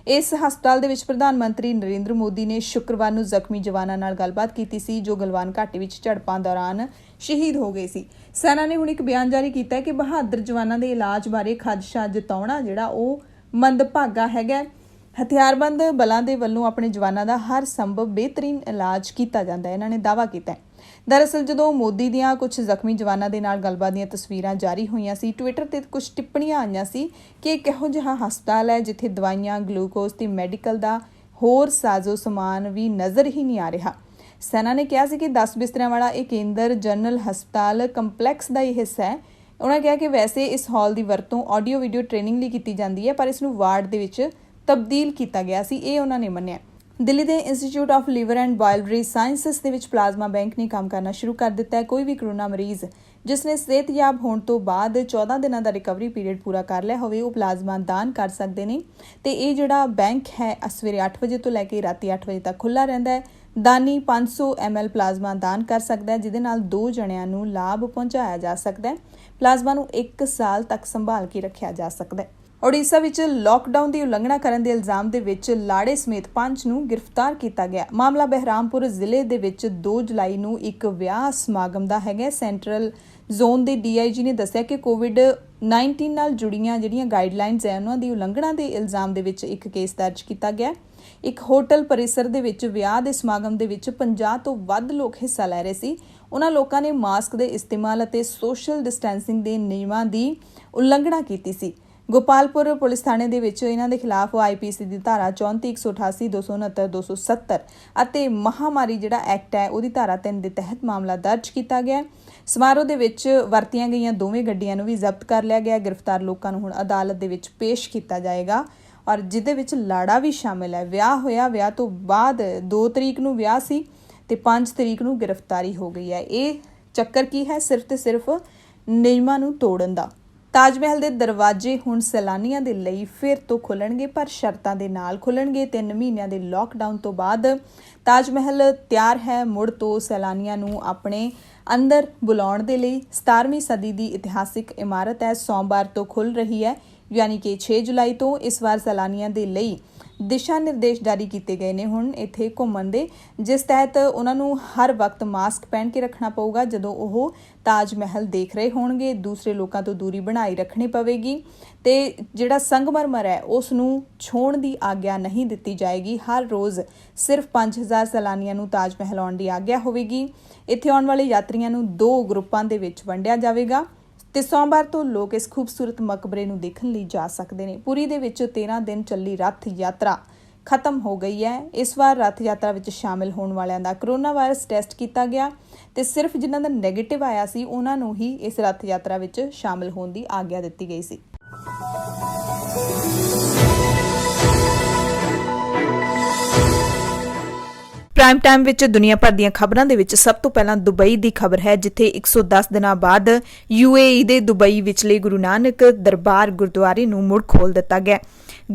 ਇਸ ਹਸਪਤਾਲ ਦੇ ਵਿੱਚ ਪ੍ਰਧਾਨ ਮੰਤਰੀ ਨਰਿੰਦਰ ਮੋਦੀ ਨੇ ਸ਼ੁੱਕਰਵਾਰ ਨੂੰ ਜ਼ਖਮੀ ਜਵਾਨਾਂ ਨਾਲ ਗੱਲਬਾਤ ਕੀਤੀ ਸੀ ਜੋ ਗਲਵਾਨ ਘਾਟੀ ਵਿੱਚ ਝੜਪਾਂ ਦੌਰਾਨ ਸ਼ਹੀਦ ਹੋ ਗਏ ਸੀ। ਸੈਨਾ ਨੇ ਹੁਣ ਇੱਕ ਬਿਆਨ ਜਾਰੀ ਕੀਤਾ ਹੈ ਕਿ ਬਹਾਦਰ ਜਵਾਨਾਂ ਦੇ ਇਲਾਜ ਬਾਰੇ ਖਦਸ਼ਾ ਜਤਾਉਣਾ ਜਿਹੜਾ ਉਹ ਮੰਦਭਾਗਾ ਹੈਗਾ। ਹਥਿਆਰਬੰਦ ਬਲਾਂ ਦੇ ਵੱਲੋਂ ਆਪਣੇ ਜਵਾਨਾਂ ਦਾ ਹਰ ਸੰਭਵ ਬਿਹਤਰੀਨ ਇਲਾਜ ਕੀਤਾ ਜਾਂਦਾ ਹੈ, ਇਹਨਾਂ ਨੇ ਦਾਅਵਾ ਕੀਤਾ। ਦਰਅਸਲ ਜਦੋਂ ਮੋਦੀ ਦੀਆਂ ਕੁਝ ਜ਼ਖਮੀ ਜਵਾਨਾਂ ਦੇ ਨਾਲ ਗੱਲਬਾਤ ਦੀਆਂ ਤਸਵੀਰਾਂ ਜਾਰੀ ਹੋਈਆਂ ਸੀ, ਟਵਿੱਟਰ ਤੇ ਕੁਝ ਟਿੱਪਣੀਆਂ ਆਈਆਂ ਸੀ ਕਿ ਇੱਕ ਇਹੋ ਜਿਹਾ ਹਸਪਤਾਲ ਹੈ ਜਿੱਥੇ ਦਵਾਈਆਂ, ਗਲੂਕੋਜ਼ ਤੇ ਮੈਡੀਕਲ ਦਾ ਹੋਰ ਸਾਜ਼ੋ ਸਮਾਨ ਵੀ ਨਜ਼ਰ ਹੀ ਨਹੀਂ ਆ ਰਿਹਾ। ਸੈਨਾ ਨੇ ਕਿਹਾ ਸੀ ਕਿ 10 ਬਿਸਤਰਿਆਂ ਵਾਲਾ ਇਹ ਕੇਂਦਰ ਜਨਰਲ ਹਸਪਤਾਲ ਕੰਪਲੈਕਸ ਦਾ ਹੀ ਹਿੱਸਾ ਹੈ। ਉਹਨਾਂ ਕਿਹਾ ਕਿ ਵੈਸੇ ਇਸ ਹਾਲ ਦੀ ਵਰਤੋਂ ਆਡੀਓ ਵੀਡੀਓ ਟ੍ਰੇਨਿੰਗ ਲਈ ਕੀਤੀ ਜਾਂਦੀ ਹੈ, ਪਰ ਇਸ ਨੂੰ ਵਾਰਡ ਦੇ ਵਿੱਚ ਤਬਦੀਲ ਕੀਤਾ ਗਿਆ ਸੀ, ਇਹ ਉਹਨਾਂ ਨੇ ਮੰਨਿਆ। ਦਿੱਲੀ ਦੇ Institute of Liver and Biliary Sciences ਦੇ ਵਿੱਚ ਪਲਾਜ਼ਮਾ ਬੈਂਕ ਨੇ ਕੰਮ ਕਰਨਾ ਸ਼ੁਰੂ ਕਰ ਦਿੱਤਾ ਹੈ। ਕੋਈ ਵੀ ਕੋਰੋਨਾ ਮਰੀਜ਼ ਜਿਸ ਨੇ ਸਿਹਤਯਾਬ ਹੋਣ ਤੋਂ ਬਾਅਦ 14 ਦਿਨਾਂ ਦਾ ਰਿਕਵਰੀ ਪੀਰੀਅਡ ਪੂਰਾ ਕਰ ਲਿਆ ਹੋਵੇ ਉਹ ਪਲਾਜ਼ਮਾ ਦਾਨ ਕਰ ਸਕਦੇ ਨੇ ਤੇ ਇਹ ਜਿਹੜਾ ਬੈਂਕ ਹੈ ਸਵੇਰੇ 8 ਵਜੇ ਤੋਂ ਲੈ ਕੇ ਰਾਤੀ 8 ਵਜੇ ਤੱਕ ਖੁੱਲ੍ਹਾ ਰਹਿੰਦਾ ਹੈ। ਦਾਨੀ 500 ml ਪਲਾਜ਼ਮਾ ਦਾਨ ਕਰ ਸਕਦਾ ਹੈ, ਜਿਹਦੇ ਨਾਲ 2 ਜਣਿਆਂ ਨੂੰ ਲਾਭ ਪਹੁੰਚਾਇਆ ਜਾ ਸਕਦਾ ਹੈ। ਪਲਾਜ਼ਮਾ ਨੂੰ 1 ਸਾਲ ਤੱਕ ਸੰਭਾਲ ਕੇ ਰੱਖਿਆ ਜਾ ਸਕਦਾ ਹੈ। ਓਡੀਸ਼ਾ ਵਿੱਚ ਲਾਕਡਾਊਨ ਦੀ ਉਲੰਘਣਾ ਕਰਨ ਦੇ ਇਲਜ਼ਾਮ ਦੇ ਵਿੱਚ ਲਾੜੇ ਸਮੇਤ 5 ਨੂੰ ਗ੍ਰਿਫਤਾਰ ਕੀਤਾ ਗਿਆ। ਮਾਮਲਾ ਬਹਿਰਾਮਪੁਰ ਜ਼ਿਲ੍ਹੇ ਦੇ ਵਿੱਚ 2 ਜੁਲਾਈ ਨੂੰ ਇੱਕ ਵਿਆਹ ਸਮਾਗਮ ਦਾ ਹੈਗਾ। ਸੈਂਟਰਲ ਜ਼ੋਨ ਦੇ DIG ਨੇ ਦੱਸਿਆ ਕਿ COVID-19 ਨਾਲ ਜੁੜੀਆਂ ਜਿਹੜੀਆਂ ਗਾਈਡਲਾਈਨਸ ਹੈ ਉਹਨਾਂ ਦੀ ਉਲੰਘਣਾ ਦੇ ਇਲਜ਼ਾਮ ਦੇ ਵਿੱਚ ਇੱਕ ਕੇਸ ਦਰਜ ਕੀਤਾ ਗਿਆ। ਇੱਕ ਹੋਟਲ ਪਰਿਸਰ ਦੇ ਵਿੱਚ ਵਿਆਹ ਦੇ ਸਮਾਗਮ ਦੇ ਵਿੱਚ 50 ਤੋਂ ਵੱਧ ਲੋਕ ਹਿੱਸਾ ਲੈ ਰਹੇ ਸੀ। ਉਹਨਾਂ ਲੋਕਾਂ ਨੇ ਮਾਸਕ ਦੇ ਇਸਤੇਮਾਲ ਅਤੇ ਸੋਸ਼ਲ ਡਿਸਟੈਂਸਿੰਗ ਦੇ ਨਿਯਮਾਂ ਦੀ ਉਲੰਘਣਾ ਕੀਤੀ ਸੀ। ਗੋਪਾਲਪੁਰ ਪੁਲਿਸ ਥਾਣੇ ਦੇ ਵਿੱਚ ਇਹਨਾਂ ਦੇ ਖਿਲਾਫ IPC ਦੀ ਧਾਰਾ 34, 188, 269, 270 ਅਤੇ ਮਹਾਮਾਰੀ ਜਿਹੜਾ ਐਕਟ ਹੈ ਉਹਦੀ ਧਾਰਾ 3 ਦੇ ਤਹਿਤ ਮਾਮਲਾ ਦਰਜ ਕੀਤਾ ਗਿਆ। ਸਮਾਰੋਹ ਦੇ ਵਿੱਚ ਵਰਤੀਆਂ ਗਈਆਂ ਦੋਵੇਂ ਗੱਡੀਆਂ ਨੂੰ ਵੀ ਜ਼ਬਤ ਕਰ ਲਿਆ ਗਿਆ। ਗ੍ਰਿਫਤਾਰ ਲੋਕਾਂ ਨੂੰ ਹੁਣ ਅਦਾਲਤ ਦੇ ਵਿੱਚ ਪੇਸ਼ ਕੀਤਾ ਜਾਏਗਾ ਔਰ ਜਿਹਦੇ ਵਿੱਚ ਲਾੜਾ ਵੀ ਸ਼ਾਮਿਲ ਹੈ। ਵਿਆਹ ਹੋਇਆ, ਵਿਆਹ ਤੋਂ ਬਾਅਦ 2 ਤਰੀਕ ਨੂੰ ਵਿਆਹ ਸੀ ਤੇ 5 ਤਰੀਕ ਨੂੰ ਗ੍ਰਿਫਤਾਰੀ ਹੋ ਗਈ ਹੈ। ਇਹ ਚੱਕਰ ਕੀ ਹੈ? ਸਿਰਫ ਤੇ ਸਿਰਫ ਨਿਯਮਾਂ ਨੂੰ ਤੋੜਨ ਦਾ। ਤਾਜ ਮਹਿਲ ਦੇ ਦਰਵਾਜ਼ੇ ਹੁਣ ਸੈਲਾਨੀਆਂ ਦੇ ਲਈ ਫਿਰ ਤੋਂ ਖੁੱਲਣਗੇ, ਪਰ ਸ਼ਰਤਾਂ ਦੇ ਨਾਲ ਖੁੱਲਣਗੇ। 3 ਮਹੀਨਿਆਂ ਦੇ ਲੋਕਡਾਊਨ ਤੋਂ ਬਾਅਦ ਤਾਜ ਮਹਿਲ ਤਿਆਰ ਹੈ ਮੁੜ ਤੋਂ ਸੈਲਾਨੀਆਂ ਨੂੰ ਆਪਣੇ ਅੰਦਰ ਬੁਲਾਉਣ ਦੇ ਲਈ। 17ਵੀਂ ਸਦੀ ਦੀ ਇਤਿਹਾਸਿਕ ਇਮਾਰਤ ਹੈ, ਸੋਮਵਾਰ ਤੋਂ ਖੁੱਲ ਰਹੀ ਹੈ, ਯਾਨੀ ਕਿ 6 ਜੁਲਾਈ ਤੋਂ। ਇਸ ਵਾਰ ਸੈਲਾਨੀਆਂ ਦੇ ਲਈ ਦਿਸ਼ਾ ਨਿਰਦੇਸ਼ ਜਾਰੀ ਕੀਤੇ ਗਏ ਨੇ ਹੁਣ ਇੱਥੇ ਘੁੰਮਣ ਦੇ, ਜਿਸ ਤਹਿਤ ਉਹਨਾਂ ਨੂੰ ਹਰ ਵਕਤ ਮਾਸਕ ਪਹਿਨ ਕੇ ਰੱਖਣਾ ਪਊਗਾ ਜਦੋਂ ਉਹ ਤਾਜ ਮਹਿਲ ਦੇਖ ਰਹੇ ਹੋਣਗੇ। ਦੂਸਰੇ ਲੋਕਾਂ ਤੋਂ ਦੂਰੀ ਬਣਾਈ ਰੱਖਣੀ ਪਵੇਗੀ ਤੇ ਜਿਹੜਾ ਸੰਗਮਰਮਰ ਹੈ ਉਸ ਨੂੰ ਛੋਹਣ ਦੀ ਆਗਿਆ ਨਹੀਂ ਦਿੱਤੀ ਜਾਏਗੀ। ਹਰ ਰੋਜ਼ ਸਿਰਫ 5000 ਸੈਲਾਨੀਆਂ ਨੂੰ ਤਾਜ ਮਹਿਲ ਆਉਣ ਦੀ ਆਗਿਆ ਹੋਵੇਗੀ। ਇੱਥੇ ਆਉਣ ਵਾਲੇ ਯਾਤਰੀਆਂ ਨੂੰ 2 ਗਰੁੱਪਾਂ ਦੇ ਵਿੱਚ ਵੰਡਿਆ ਜਾਵੇਗਾ ਤੇ ਸੋਮਵਾਰ ਤੋਂ ਲੋਕ ਇਸ ਖੂਬਸੂਰਤ ਮਕਬਰੇ ਨੂੰ ਦੇਖਣ ਲਈ ਜਾ ਸਕਦੇ ਨੇ। ਪੁਰੀ ਦੇ ਵਿੱਚ 13 ਦਿਨ ਚੱਲੀ ਰੱਥ ਯਾਤਰਾ ਖਤਮ ਹੋ ਗਈ ਹੈ। ਇਸ ਵਾਰ ਰੱਥ ਯਾਤਰਾ ਵਿੱਚ ਸ਼ਾਮਿਲ ਹੋਣ ਵਾਲਿਆਂ ਦਾ ਕਰੋਨਾ ਵਾਇਰਸ ਟੈਸਟ ਕੀਤਾ ਗਿਆ ਤੇ ਸਿਰਫ ਜਿਨ੍ਹਾਂ ਦਾ ਨੈਗੇਟਿਵ ਆਇਆ ਸੀ ਉਹਨਾਂ ਨੂੰ ਹੀ ਇਸ ਰੱਥ ਯਾਤਰਾ ਵਿੱਚ ਸ਼ਾਮਿਲ ਹੋਣ ਦੀ ਆਗਿਆ ਦਿੱਤੀ ਗਈ ਸੀ। ਪ੍ਰਾਈਮ ਟਾਈਮ ਵਿੱਚ ਦੁਨੀਆ ਭਰ ਦੀਆਂ ਖਬਰਾਂ ਦੇ ਵਿੱਚ ਸਭ ਤੋਂ ਪਹਿਲਾਂ ਦੁਬਈ ਦੀ ਖਬਰ ਹੈ, ਜਿੱਥੇ 110 ਦਿਨਾਂ ਬਾਅਦ UAE ਦੇ ਦੁਬਈ ਵਿਚਲੇ ਗੁਰੂ ਨਾਨਕ ਦਰਬਾਰ ਗੁਰਦੁਆਰੇ ਨੂੰ ਮੁੜ ਖੋਲ੍ਹ ਦਿੱਤਾ ਗਿਆ।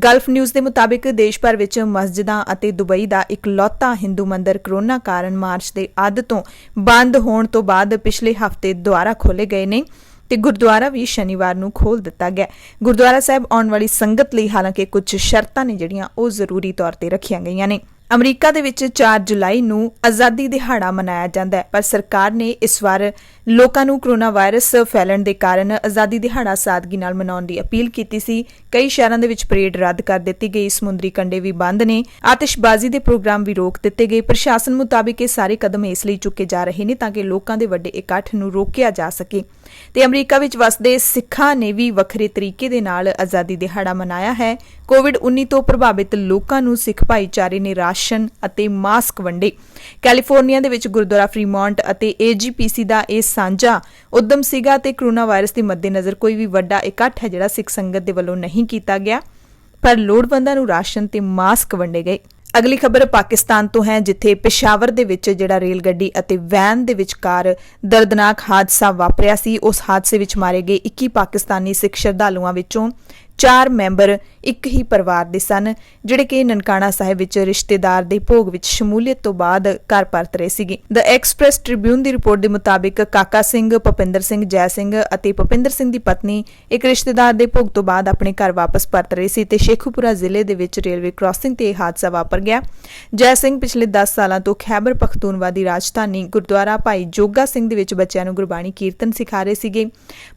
ਗਲਫ ਨਿਊਜ਼ ਦੇ ਮੁਤਾਬਿਕ ਦੇਸ਼ ਭਰ ਵਿੱਚ ਮਸਜਿਦਾਂ ਅਤੇ ਦੁਬਈ ਦਾ ਇਕਲੌਤਾ ਹਿੰਦੂ ਮੰਦਿਰ ਕਰੋਨਾ ਕਾਰਨ ਮਾਰਚ ਦੇ ਅੱਧ ਤੋਂ ਬੰਦ ਹੋਣ ਤੋਂ ਬਾਅਦ ਪਿਛਲੇ ਹਫ਼ਤੇ ਦੁਬਾਰਾ ਖੋਲ੍ਹੇ ਗਏ ਨੇ ਤੇ ਗੁਰਦੁਆਰਾ ਵੀ ਸ਼ਨੀਵਾਰ ਨੂੰ ਖੋਲ੍ਹ ਦਿੱਤਾ ਗਿਆ। ਗੁਰਦੁਆਰਾ ਸਾਹਿਬ ਆਉਣ ਵਾਲੀ ਸੰਗਤ ਲਈ ਹਾਲਾਂਕਿ ਕੁਝ ਸ਼ਰਤਾਂ ਨੇ ਜਿਹੜੀਆਂ ਉਹ ਜ਼ਰੂਰੀ ਤੌਰ ਤੇ ਰੱਖੀਆਂ ਗਈਆਂ ਨੇ। ਅਮਰੀਕਾ ਦੇ ਵਿੱਚ 4 ਜੁਲਾਈ ਨੂੰ ਆਜ਼ਾਦੀ ਦਿਹਾੜਾ ਮਨਾਇਆ ਜਾਂਦਾ ਹੈ, ਪਰ ਸਰਕਾਰ ਨੇ ਇਸ ਵਾਰ ਲੋਕਾਂ ਨੂੰ ਕਰੋਨਾ ਵਾਇਰਸ ਫੈਲਣ ਦੇ ਕਾਰਨ ਆਜ਼ਾਦੀ ਦਿਹਾੜਾ ਸਾਦਗੀ ਨਾਲ ਮਨਾਉਣ ਦੀ ਅਪੀਲ ਕੀਤੀ ਸੀ। ਕਈ ਸ਼ਹਿਰਾਂ ਦੇ ਵਿੱਚ ਪਰੇਡ ਰੱਦ ਕਰ ਦਿੱਤੀ ਗਈ, ਸਮੁੰਦਰੀ ਕੰਢੇ ਵੀ ਬੰਦ ਨੇ, ਆਤਿਸ਼ਬਾਜ਼ੀ ਦੇ ਪ੍ਰੋਗਰਾਮ ਵੀ ਰੋਕ ਦਿੱਤੇ ਗਏ। ਪ੍ਰਸ਼ਾਸਨ ਮੁਤਾਬਿਕ ਇਹ ਸਾਰੇ ਕਦਮ ਇਸ ਲਈ ਚੁੱਕੇ ਜਾ ਰਹੇ ਨੇ ਤਾਂ ਕਿ ਲੋਕਾਂ ਦੇ ਵੱਡੇ ਇਕੱਠ ਨੂੰ ਰੋਕਿਆ ਜਾ ਸਕੇ। ਤੇ ਅਮਰੀਕਾ ਵਿੱਚ ਵਸਦੇ ਸਿੱਖਾਂ ਨੇ ਵੀ ਵੱਖਰੇ ਤਰੀਕੇ ਦੇ ਨਾਲ ਆਜ਼ਾਦੀ ਦਿਹਾੜਾ ਮਨਾਇਆ ਹੈ। ਕੋਵਿਡ-19 ਤੋਂ ਪ੍ਰਭਾਵਿਤ ਲੋਕਾਂ ਨੂੰ ਸਿੱਖ ਭਾਈਚਾਰੇ ਨੇ ਰਾਸ਼ਨ ਅਤੇ ਮਾਸਕ ਵੰਡੇ। ਕੈਲੀਫੋਰਨੀਆ ਦੇ ਵਿੱਚ ਗੁਰਦੁਆਰਾ ਫਰੀਮੌਂਟ ਅਤੇ AGPC ਦਾ ਇਹ ਸਾਂਝਾ ਉਦਮ ਸੀਗਾ ਤੇ ਕਰੋਨਾ ਵਾਇਰਸ ਦੇ ਮੱਦੇਨਜ਼ਰ ਕੋਈ ਵੀ ਵੱਡਾ ਇਕੱਠ ਹੈ ਜਿਹੜਾ ਸਿੱਖ ਸੰਗਤ ਦੇ ਵੱਲੋਂ ਨਹੀਂ ਕੀਤਾ ਗਿਆ, ਪਰ ਲੋੜਵੰਦਾਂ ਨੂੰ ਰਾਸ਼ਨ ਤੇ ਮਾਸਕ ਵੰਡੇ ਗਏ। ਅਗਲੀ ਖਬਰ ਪਾਕਿਸਤਾਨ ਤੋਂ ਹੈ, ਜਿੱਥੇ ਪਿਸ਼ਾਵਰ ਦੇ ਵਿੱਚ ਜਿਹੜਾ ਰੇਲ ਗੱਡੀ ਅਤੇ ਵੈਨ ਦੇ ਵਿਚਕਾਰ ਦਰਦਨਾਕ ਹਾਦਸਾ ਵਾਪਰਿਆ ਸੀ। ਉਸ ਹਾਦਸੇ ਵਿੱਚ ਮਾਰੇ ਗਏ 21 ਪਾਕਿਸਤਾਨੀ ਸਿੱਖ ਸ਼ਰਧਾਲੂਆਂ ਵਿੱਚੋਂ 4 ਮੈਂਬਰ ਇੱਕ ਹੀ ਪਰਿਵਾਰ ਦੇ ਸਨ, ਜਿਹੜੇ ਕਿ ਨਨਕਾਣਾ ਸਾਹਿਬ ਵਿੱਚ ਰਿਸ਼ਤੇਦਾਰ ਦੇ ਭੋਗ ਵਿੱਚ ਸ਼ਮੂਲੀਅਤ ਤੋਂ ਬਾਅਦ ਘਰ ਪਰਤ ਰਹੇ ਸੀਗੇ। ਦ ਐਕਸਪ੍ਰੈਸ ਟ੍ਰਿਬਿਊਨ ਦੀ ਰਿਪੋਰਟ ਦੇ ਮੁਤਾਬਿਕ ਕਾਕਾ ਸਿੰਘ, ਭੁਪਿੰਦਰ ਸਿੰਘ, ਜੈ ਸਿੰਘ ਅਤੇ ਭੁਪਿੰਦਰ ਸਿੰਘ ਦੀ ਪਤਨੀ ਇੱਕ ਰਿਸ਼ਤੇਦਾਰ ਦੇ ਭੋਗ ਤੋਂ ਬਾਅਦ ਆਪਣੇ ਘਰ ਵਾਪਸ ਪਰਤ ਰਹੇ ਸੀ ਤੇ ਸ਼ੇਖੂਪੁਰਾ ਜ਼ਿਲ੍ਹੇ ਦੇ ਵਿੱਚ ਰੇਲਵੇ ਕ੍ਰਾਸਿੰਗ ਤੇ ਇਹ ਹਾਦਸਾ ਵਾਪਰ ਗਿਆ। ਜੈ ਸਿੰਘ ਪਿਛਲੇ 10 ਸਾਲਾਂ ਤੋਂ ਖੈਬਰ ਪਖਤੂਨਵਾ ਦੀ ਰਾਜਧਾਨੀ ਗੁਰਦੁਆਰਾ ਭਾਈ ਜੋਗਾ ਸਿੰਘ ਦੇ ਵਿੱਚ ਬੱਚਿਆਂ ਨੂੰ ਗੁਰਬਾਣੀ ਕੀਰਤਨ ਸਿਖਾ ਰਹੇ ਸੀਗੇ।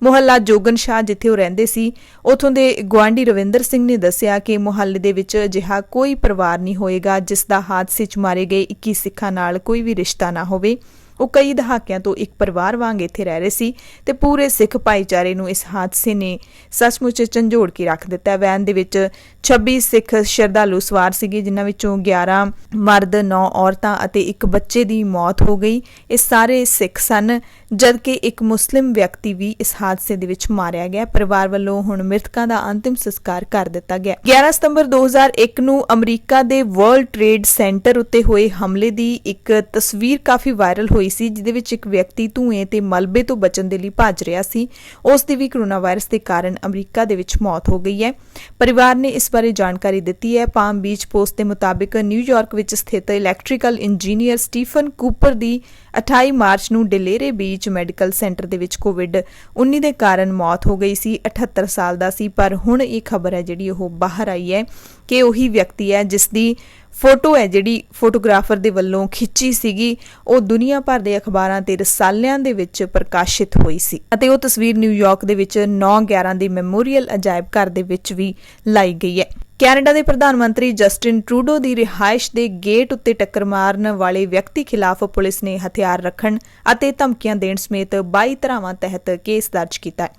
ਮੁਹੱਲਾ ਜੋਗਨ ਸ਼ਾਹ ਜਿੱਥੇ ਉਹ ਰਹਿੰਦੇ ਸੀ, ਉਥੋਂ ਦੇ ਗੁਆਂਢੀ ਰਵਿੰਦਰ ਸਿੰਘ ਨੇ ਦੱਸਿਆ ਕਿ ਮੁਹੱਲੇ ਦੇ ਵਿੱਚ ਅਜਿਹਾ ਕੋਈ ਪਰਿਵਾਰ ਨਹੀਂ ਹੋਏਗਾ ਜਿਸ ਦਾ ਹਾਦਸੇ 'ਚ ਮਾਰੇ ਗਏ 21 ਸਿੱਖਾਂ ਨਾਲ ਕੋਈ ਵੀ ਰਿਸ਼ਤਾ ਨਾ ਹੋਵੇ। ਉਹ ਕਈ ਦਹਾਕਿਆਂ ਤੋਂ ਇੱਕ ਪਰਿਵਾਰ ਵਾਂਗ ਇੱਥੇ ਰਹਿ ਰਹੇ ਸੀ ਤੇ ਪੂਰੇ ਸਿੱਖ ਭਾਈਚਾਰੇ ਨੂੰ ਇਸ ਹਾਦਸੇ ਨੇ ਸੱਚਮੁੱਚ ਝੰਜੋੜ ਕੇ ਰੱਖ ਦਿੱਤਾ। ਵੈਨ ਦੇ ਵਿੱਚ 26 ਸਿੱਖ ਸ਼ਰਧਾਲੂ ਸਵਾਰ ਸੀਗੇ, ਜਿਨ੍ਹਾਂ ਵਿੱਚੋਂ 11 ਮਰਦ, 9 ਔਰਤਾਂ ਅਤੇ ਇੱਕ ਬੱਚੇ ਦੀ ਮੌਤ ਹੋ ਗਈ। ਇਹ ਸਾਰੇ ਸਿੱਖ ਸਨ, ਜਦਕਿ ਇੱਕ ਮੁਸਲਿਮ ਵਿਅਕਤੀ ਵੀ ਇਸ ਹਾਦਸੇ ਦੇ ਵਿੱਚ ਮਾਰਿਆ ਗਿਆ। ਪਰਿਵਾਰ ਵੱਲੋਂ ਹੁਣ ਮ੍ਰਿਤਕਾਂ ਦਾ ਅੰਤਿਮ ਸੰਸਕਾਰ ਕਰ ਦਿੱਤਾ ਗਿਆ। 11 ਸਤੰਬਰ 2001 ਨੂੰ ਅਮਰੀਕਾ ਦੇ ਵਰਲਡ ਟ੍ਰੇਡ ਸੈਂਟਰ ਉੱਤੇ ਹੋਏ ਹਮਲੇ ਦੀ ਇੱਕ ਤਸਵੀਰ ਕਾਫੀ ਵਾਇਰਲ ਹੋਈ ਸੀ, ਜਿਹਦੇ ਵਿੱਚ ਇੱਕ ਵਿਅਕਤੀ ਧੂਏ ਤੇ ਮਲਬੇ ਤੋਂ ਬਚਣ ਦੇ ਲਈ ਭੱਜ ਰਿਹਾ ਸੀ। ਉਸ ਦੀ ਵੀ ਕਰੋਨਾ ਵਾਇਰਸ ਦੇ ਕਾਰਨ ਅਮਰੀਕਾ ਦੇ ਵਿੱਚ ਮੌਤ ਹੋ ਗਈ ਹੈ। ਪਰਿਵਾਰ ਨੇ ਇਸ ਬਾਰੇ ਜਾਣਕਾਰੀ ਦਿੱਤੀ ਹੈ। ਪਾਮ ਬੀਚ ਪੋਸਟ ਦੇ ਮੁਤਾਬਿਕ ਨਿਊਯਾਰਕ ਵਿੱਚ ਸਥਿਤ ਇਲੈਕਟ੍ਰੀਕਲ ਇੰਜੀਨੀਅਰ ਸਟੀਫਨ ਕੂਪਰ ਦੀ 28 ਮਾਰਚ ਨੂੰ ਡੇਲੇਰੇ ਬੀਚ ਮੈਡੀਕਲ ਸੈਂਟਰ ਦੇ ਵਿੱਚ ਕੋਵਿਡ-19 ਦੇ ਕਾਰਨ ਮੌਤ ਹੋ ਗਈ ਸੀ। 78 ਸਾਲ ਦਾ ਸੀ, ਪਰ ਹੁਣ ਇਹ ਖਬਰ ਹੈ ਜਿਹੜੀ ਉਹ ਬਾਹਰ ਆਈ ਹੈ ਕਿ ਉਹੀ ਵਿਅਕਤੀ ਹੈ ਜਿਸ ਦੀ ਫੋਟੋ ਹੈ ਜਿਹੜੀ ਫੋਟੋਗ੍ਰਾਫਰ ਦੇ ਵੱਲੋਂ ਖਿੱਚੀ ਸੀਗੀ, ਉਹ ਦੁਨੀਆ ਭਰ ਦੇ ਅਖਬਾਰਾਂ ਤੇ ਰਸਾਲਿਆਂ ਦੇ ਵਿੱਚ ਪ੍ਰਕਾਸ਼ਿਤ ਹੋਈ ਸੀ ਅਤੇ ਉਹ ਤਸਵੀਰ ਨਿਊਯਾਰਕ ਦੇ ਵਿੱਚ 9/11 ਦੀ ਮੈਮੋਰੀਅਲ ਅਜਾਇਬ ਘਰ ਦੇ ਵਿੱਚ ਵੀ ਲਾਈ ਗਈ ਹੈ। ਕੈਨੇਡਾ ਦੇ ਪ੍ਰਧਾਨ ਮੰਤਰੀ ਜਸਟਿਨ ਟਰੂਡੋ ਦੀ ਰਿਹਾਇਸ਼ ਦੇ ਗੇਟ ਉੱਤੇ ਟੱਕਰ ਮਾਰਨ ਵਾਲੇ ਵਿਅਕਤੀ ਖਿਲਾਫ ਪੁਲਿਸ ਨੇ ਹਥਿਆਰ ਰੱਖਣ ਅਤੇ ਧਮਕੀਆਂ ਦੇਣ ਸਮੇਤ 22 ਧਾਰਾਵਾਂ ਤਹਿਤ ਕੇਸ ਦਰਜ ਕੀਤਾ ਹੈ।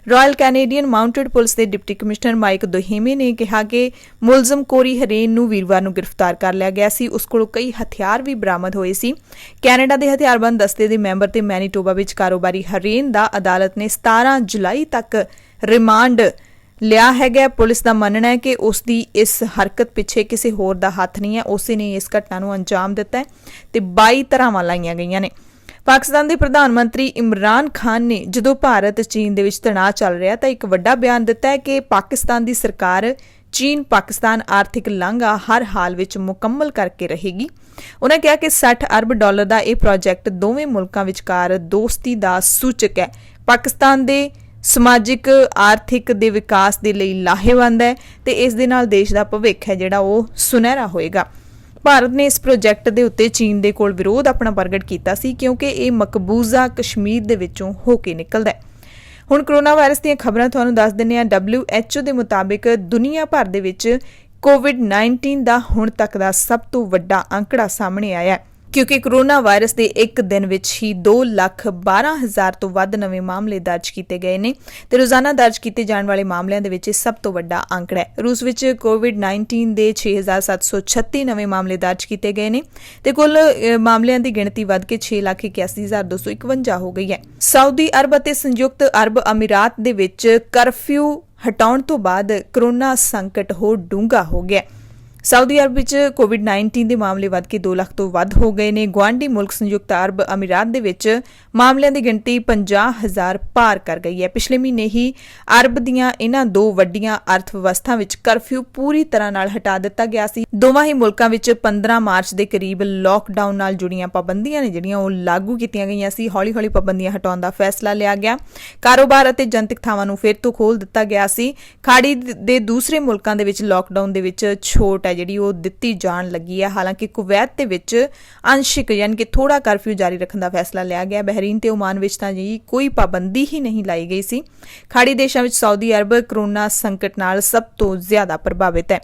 ਰਾਇਲ ਕੈਨੇਡੀਅਨ ਮਾਊਂਟਡ ਪੁਲਿਸ ਦੇ ਡਿਪਟੀ ਕਮਿਸ਼ਨਰ ਮਾਈਕ ਦੋਹੇਮੇ ਨੇ ਕਿਹਾ ਕਿ ਮੁਲਜ਼ਮ ਕੋਰੀ ਹਰੇਨ ਨੂੰ ਵੀਰਵਾਰ ਨੂੰ ਗ੍ਰਿਫਤਾਰ ਕਰ ਲਿਆ ਗਿਆ ਸੀ। ਉਸ ਕੋਲੋਂ ਕਈ ਹਥਿਆਰ ਵੀ ਬਰਾਮਦ ਹੋਏ ਸੀ। ਕੈਨੇਡਾ ਦੇ ਹਥਿਆਰਬੰਦ ਦਸਤੇ ਦੇ ਮੈਂਬਰ ਤੇ ਮੈਨੀਟੋਬਾ ਵਿੱਚ ਕਾਰੋਬਾਰੀ ਹਰੇਨ ਦਾ ਅਦਾਲਤ ਨੇ 17 ਜੁਲਾਈ ਤੱਕ ਰਿਮਾਂਡ ਲਿਆ ਹੈਗਾ। ਪੁਲਿਸ ਦਾ ਮੰਨਣਾ ਹੈ ਕਿ ਉਸ ਦੀ ਇਸ ਹਰਕਤ ਪਿੱਛੇ ਕਿਸੇ ਹੋਰ ਦਾ ਹੱਥ ਨਹੀਂ ਹੈ, ਉਸੇ ਨੇ ਇਸ ਘਟਨਾ ਨੂੰ ਅੰਜਾਮ ਦਿੱਤਾ ਹੈ ਤੇ 22 ਧਾਰਾਵਾਂ ਲਾਈਆਂ ਗਈਆਂ ਨੇ। ਪਾਕਿਸਤਾਨ ਦੇ ਪ੍ਰਧਾਨ ਮੰਤਰੀ ਇਮਰਾਨ ਖਾਨ ਨੇ ਜਦੋਂ ਭਾਰਤ ਚੀਨ ਦੇ ਵਿੱਚ ਤਣਾਅ ਚੱਲ ਰਿਹਾ ਤਾਂ ਇੱਕ ਵੱਡਾ ਬਿਆਨ ਦਿੱਤਾ ਹੈ ਕਿ ਪਾਕਿਸਤਾਨ ਦੀ ਸਰਕਾਰ ਚੀਨ ਪਾਕਿਸਤਾਨ ਆਰਥਿਕ ਲਾਂਘਾ ਹਰ ਹਾਲ ਵਿੱਚ ਮੁਕੰਮਲ ਕਰਕੇ ਰਹੇਗੀ। ਉਨ੍ਹਾਂ ਕਿਹਾ ਕਿ $60 ਅਰਬ ਦਾ ਇਹ ਪ੍ਰੋਜੈਕਟ ਦੋਵੇਂ ਮੁਲਕਾਂ ਵਿਚਕਾਰ ਦੋਸਤੀ ਦਾ ਸੂਚਕ ਹੈ। ਪਾਕਿਸਤਾਨ ਦੇ ਸਮਾਜਿਕ ਆਰਥਿਕ ਦੇ ਵਿਕਾਸ ਦੇ ਲਈ ਲਾਹੇਵੰਦ ਹੈ ਤੇ ਇਸ ਦੇ ਨਾਲ ਦੇਸ਼ ਦਾ ਭਵਿੱਖ ਹੈ ਜਿਹੜਾ ਉਹ ਸੁਨਹਿਰਾ ਹੋਏਗਾ। ਭਾਰਤ ਨੇ ਇਸ ਪ੍ਰੋਜੈਕਟ ਦੇ ਉੱਤੇ ਚੀਨ ਦੇ ਕੋਲ ਵਿਰੋਧ ਆਪਣਾ ਪ੍ਰਗਟ ਕੀਤਾ ਸੀ ਕਿਉਂਕਿ ਇਹ ਮਕਬੂਜ਼ਾ ਕਸ਼ਮੀਰ ਦੇ ਵਿੱਚੋਂ ਹੋ ਕੇ ਨਿਕਲਦਾ ਹੈ। ਹੁਣ ਕੋਰੋਨਾ ਵਾਇਰਸ ਦੀਆਂ ਖਬਰਾਂ ਤੁਹਾਨੂੰ ਦੱਸ ਦਿੰਦੇ ਹਾਂ। WHO ਦੇ ਮੁਤਾਬਿਕ ਦੁਨੀਆ ਭਰ ਦੇ ਵਿੱਚ COVID-19 ਦਾ ਹੁਣ ਤੱਕ ਦਾ ਸਭ ਤੋਂ ਵੱਡਾ ਅੰਕੜਾ ਸਾਹਮਣੇ ਆਇਆ ਹੈ ਕਿਉਂਕਿ ਕੋਰੋਨਾ ਵਾਇਰਸ ਦੇ ਇੱਕ ਦਿਨ ਵਿੱਚ ਹੀ 2,12,000 ਤੋਂ ਵੱਧ ਨਵੇਂ ਮਾਮਲੇ ਦਰਜ ਕੀਤੇ ਗਏ ਨੇ ਤੇ ਰੋਜ਼ਾਨਾ ਦਰਜ ਕੀਤੇ ਜਾਣ ਵਾਲੇ ਮਾਮਲਿਆਂ ਦੇ ਵਿੱਚ ਇਹ ਸਭ ਤੋਂ ਵੱਡਾ ਅੰਕੜਾ ਹੈ। ਰੂਸ ਵਿੱਚ COVID-19 ਦੇ 6,736 ਨਵੇਂ ਮਾਮਲੇ ਦਰਜ ਕੀਤੇ ਗਏ ਨੇ ਤੇ ਕੁੱਲ ਮਾਮਲਿਆਂ ਦੀ ਗਿਣਤੀ ਵੱਧ ਕੇ 6,81,251 ਹੋ ਗਈ ਹੈ। ਸਾਊਦੀ ਅਰਬ ਅਤੇ ਸੰਯੁਕਤ ਅਰਬ ਅਮੀਰਾਤ ਦੇ ਵਿੱਚ ਕਰਫਿਊ ਹਟਾਉਣ ਤੋਂ ਬਾਅਦ ਕੋਰੋਨਾ ਸੰਕਟ ਹੋਰ ਡੂੰਘਾ ਹੋ ਗਿਆ। ਸਾਊਦੀ ਅਰਬ ਵਿੱਚ COVID-19 ਦੇ ਮਾਮਲੇ ਵੱਧ ਕੇ 2 ਲੱਖ ਤੋਂ ਵੱਧ ਹੋ ਗਏ ਨੇ। ਗੁਆਂਢੀ ਮੁਲਕ ਸੰਯੁਕਤ ਅਰਬ ਅਮੀਰਾਤ ਦੇ ਵਿੱਚ ਮਾਮਲਿਆਂ ਦੀ ਗਿਣਤੀ 50,000 ਪਾਰ ਕਰ ਗਈ ਹੈ। ਪਿਛਲੇ ਮਹੀਨੇ ਹੀ ਅਰਬ ਦੀਆਂ ਇਹਨਾਂ ਦੋ ਵੱਡੀਆਂ ਅਰਥ ਵਿਵਸਥਾ ਵਿੱਚ ਕਰਫਿਊ ਪੂਰੀ ਤਰ੍ਹਾਂ ਨਾਲ ਹਟਾ ਦਿੱਤਾ ਗਿਆ ਸੀ। ਦੋਵਾਂ ਹੀ ਮੁਲਕਾਂ ਵਿੱਚ 15 ਮਾਰਚ ਦੇ ਕਰੀਬ ਲਾਕਡਾਊਨ ਨਾਲ ਜੁੜੀਆਂ ਪਾਬੰਦੀਆਂ ਨੇ ਜਿਹੜੀਆਂ ਉਹ ਲਾਗੂ ਕੀਤੀਆਂ ਗਈਆਂ ਸੀ। ਹੌਲੀ-ਹੌਲੀ ਪਾਬੰਦੀਆਂ ਹਟਾਉਣ ਦਾ ਫੈਸਲਾ ਲਿਆ ਗਿਆ। ਕਾਰੋਬਾਰ ਅਤੇ ਜਨਤਕ ਥਾਵਾਂ ਨੂੰ ਫਿਰ ਤੋਂ ਖੋਲ੍ਹ ਦਿੱਤਾ ਗਿਆ ਸੀ। ਖਾੜੀ ਦੇ ਦੂਸਰੇ ਮੁਲਕਾਂ ਦੇ ਵਿੱਚ ਲਾਕਡਾਊਨ ਦੇ ਵਿੱਚ ਛੋਟ ਜਿਹੜੀ ਉਹ ਦਿੱਤੀ ਜਾਣ ਲੱਗੀ ਹੈ। ਹਾਲਾਂਕਿ ਕੁਵੈਤ ਦੇ ਵਿੱਚ ਅੰਸ਼ਿਕ ਯਾਨੀ ਕਿ ਥੋੜਾ ਕਰਫਿਊ ਜਾਰੀ ਰੱਖਣ ਦਾ ਫੈਸਲਾ ਲਿਆ ਗਿਆ। ਬਹਿਰੀਨ ਤੇ ਓਮਾਨ ਵਿੱਚ ਤਾਂ ਜੀ ਕੋਈ ਪਾਬੰਦੀ ਹੀ ਨਹੀਂ ਲਾਈ ਗਈ ਸੀ। ਖਾੜੀ ਦੇਸ਼ਾਂ ਵਿੱਚ ਸਾਊਦੀ ਅਰਬ ਕੋਰੋਨਾ ਸੰਕਟ ਨਾਲ ਸਭ ਤੋਂ ਜ਼ਿਆਦਾ ਪ੍ਰਭਾਵਿਤ ਹੈ।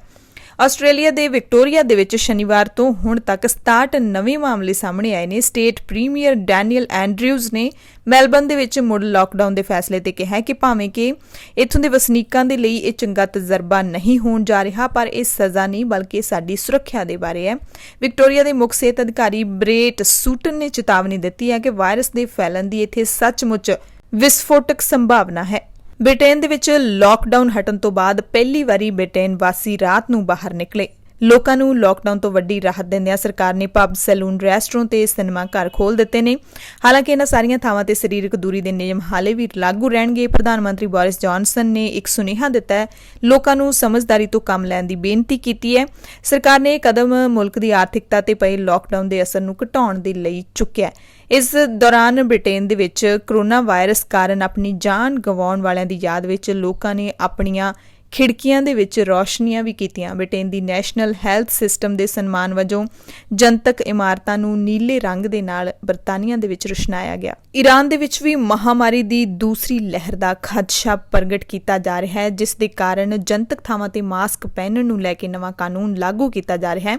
ਆਸਟ੍ਰੇਲੀਆ ਦੇ ਵਿਕਟੋਰੀਆ ਦੇ ਵਿੱਚ ਸ਼ਨੀਵਾਰ ਤੋਂ ਹੁਣ ਤੱਕ 67 ਨਵੇਂ ਮਾਮਲੇ ਸਾਹਮਣੇ ਆਏ ਨੇ। ਸਟੇਟ ਪ੍ਰੀਮੀਅਰ ਡੈਨੀਅਲ ਐਂਡਰਿਊਜ਼ ਨੇ ਮੈਲਬਨ ਦੇ ਵਿੱਚ ਮੁੜ ਲਾਕਡਾਊਨ ਦੇ ਫੈਸਲੇ ਤੇ ਕਿਹਾ ਕਿ ਭਾਵੇਂ ਕਿ ਇੱਥੋਂ ਦੇ ਵਸਨੀਕਾਂ ਦੇ ਲਈ ਇਹ ਚੰਗਾ ਤਜਰਬਾ ਨਹੀਂ ਹੋਣ ਜਾ ਰਿਹਾ, ਪਰ ਇਹ ਸਜ਼ਾ ਨਹੀਂ ਬਲਕਿ ਸਾਡੀ ਸੁਰੱਖਿਆ ਦੇ ਬਾਰੇ ਹੈ। ਵਿਕਟੋਰੀਆ ਦੇ ਮੁੱਖ ਸਿਹਤ ਅਧਿਕਾਰੀ ਬ੍ਰੇਟ ਸੂਟਨ ਨੇ ਚੇਤਾਵਨੀ ਦਿੱਤੀ ਹੈ ਕਿ ਵਾਇਰਸ ਦੇ ਫੈਲਣ ਦੀ ਇੱਥੇ ਸੱਚਮੁੱਚ ਵਿਸਫੋਟਕ ਸੰਭਾਵਨਾ ਹੈ। ਬ੍ਰਿਟੇਨ ਦੇ ਵਿੱਚ ਲਾਕਡਾਊਨ ਹਟਣ ਤੋਂ ਬਾਅਦ ਪਹਿਲੀ ਵਾਰੀ ਬ੍ਰਿਟੇਨ ਵਾਸੀ ਰਾਤ ਨੂੰ ਬਾਹਰ ਨਿਕਲੇ। ਲੋਕਾਂ ਨੂੰ ਲਾਕਡਾਊਨ ਤੋਂ ਵੱਡੀ ਰਾਹਤ ਦਿੰਦਿਆਂ ਸਰਕਾਰ ਨੇ ਪਬ, ਸੈਲੂਨ, ਰੈਸਟੋਰੈਂਟ ਤੇ ਸਿਨੇਮਾ ਘਰ ਖੋਲ੍ਹ ਦਿੱਤੇ ਨੇ। ਹਾਲਾਂਕਿ ਇਹਨਾਂ ਸਾਰੀਆਂ ਥਾਵਾਂ ਤੇ ਸਰੀਰਕ ਦੂਰੀ ਦੇ ਨਿਯਮ ਹਾਲੇ ਵੀ ਲਾਗੂ ਰਹਿਣਗੇ। ਪ੍ਰਧਾਨ ਮੰਤਰੀ ਬੋਰਿਸ ਜੌਨਸਨ ਨੇ ਇੱਕ ਸੁਨੇਹਾ ਦਿੱਤਾ ਹੈ, ਲੋਕਾਂ ਨੂੰ ਸਮਝਦਾਰੀ ਤੋਂ ਕੰਮ ਲੈਣ ਦੀ ਬੇਨਤੀ ਕੀਤੀ ਹੈ। ਸਰਕਾਰ ਨੇ ਇਹ ਕਦਮ ਮੁਲਕ ਦੀ ਆਰਥਿਕਤਾ ਤੇ ਪਏ ਲਾਕਡਾਊਨ ਦੇ ਅਸਰ ਨੂੰ ਘਟਾਉਣ ਦੇ ਲਈ ਚੁੱਕਿਆ ਹੈ। ਇਸ ਦੌਰਾਨ ਬ੍ਰਿਟੇਨ ਦੇ ਵਿੱਚ ਕੋਰੋਨਾ ਵਾਇਰਸ ਕਾਰਨ ਆਪਣੀ ਜਾਨ ਗਵਾਉਣ ਵਾਲਿਆਂ ਦੀ ਯਾਦ ਵਿੱਚ ਲੋਕਾਂ ਨੇ ਆਪਣੀਆਂ ਖਿੜਕੀਆਂ ਦੇ ਵਿੱਚ ਰੌਸ਼ਨੀਆਂ ਵੀ ਕੀਤੀਆਂ। ਬ੍ਰਿਟੇਨ ਦੀ ਨੈਸ਼ਨਲ ਹੈਲਥ ਸਿਸਟਮ ਦੇ ਸਨਮਾਨ ਵਜੋਂ ਜਨਤਕ ਇਮਾਰਤਾਂ ਨੂੰ ਨੀਲੇ ਰੰਗ ਦੇ ਨਾਲ ਬਰਤਾਨੀਆ ਦੇ ਵਿੱਚ ਰੁਸ਼ਨਾਇਆ ਗਿਆ। ਈਰਾਨ ਦੇ ਵਿੱਚ ਵੀ ਮਹਾਮਾਰੀ ਦੀ ਦੂਸਰੀ ਲਹਿਰ ਦਾ ਖਦਸ਼ਾ ਪ੍ਰਗਟ ਕੀਤਾ ਜਾ ਰਿਹਾ ਹੈ, ਜਿਸ ਦੇ ਕਾਰਨ ਜਨਤਕ ਥਾਵਾਂ ਤੇ ਮਾਸਕ ਪਹਿਨਣ ਨੂੰ ਲੈ ਕੇ ਨਵਾਂ ਕਾਨੂੰਨ ਲਾਗੂ ਕੀਤਾ ਜਾ ਰਿਹਾ ਹੈ।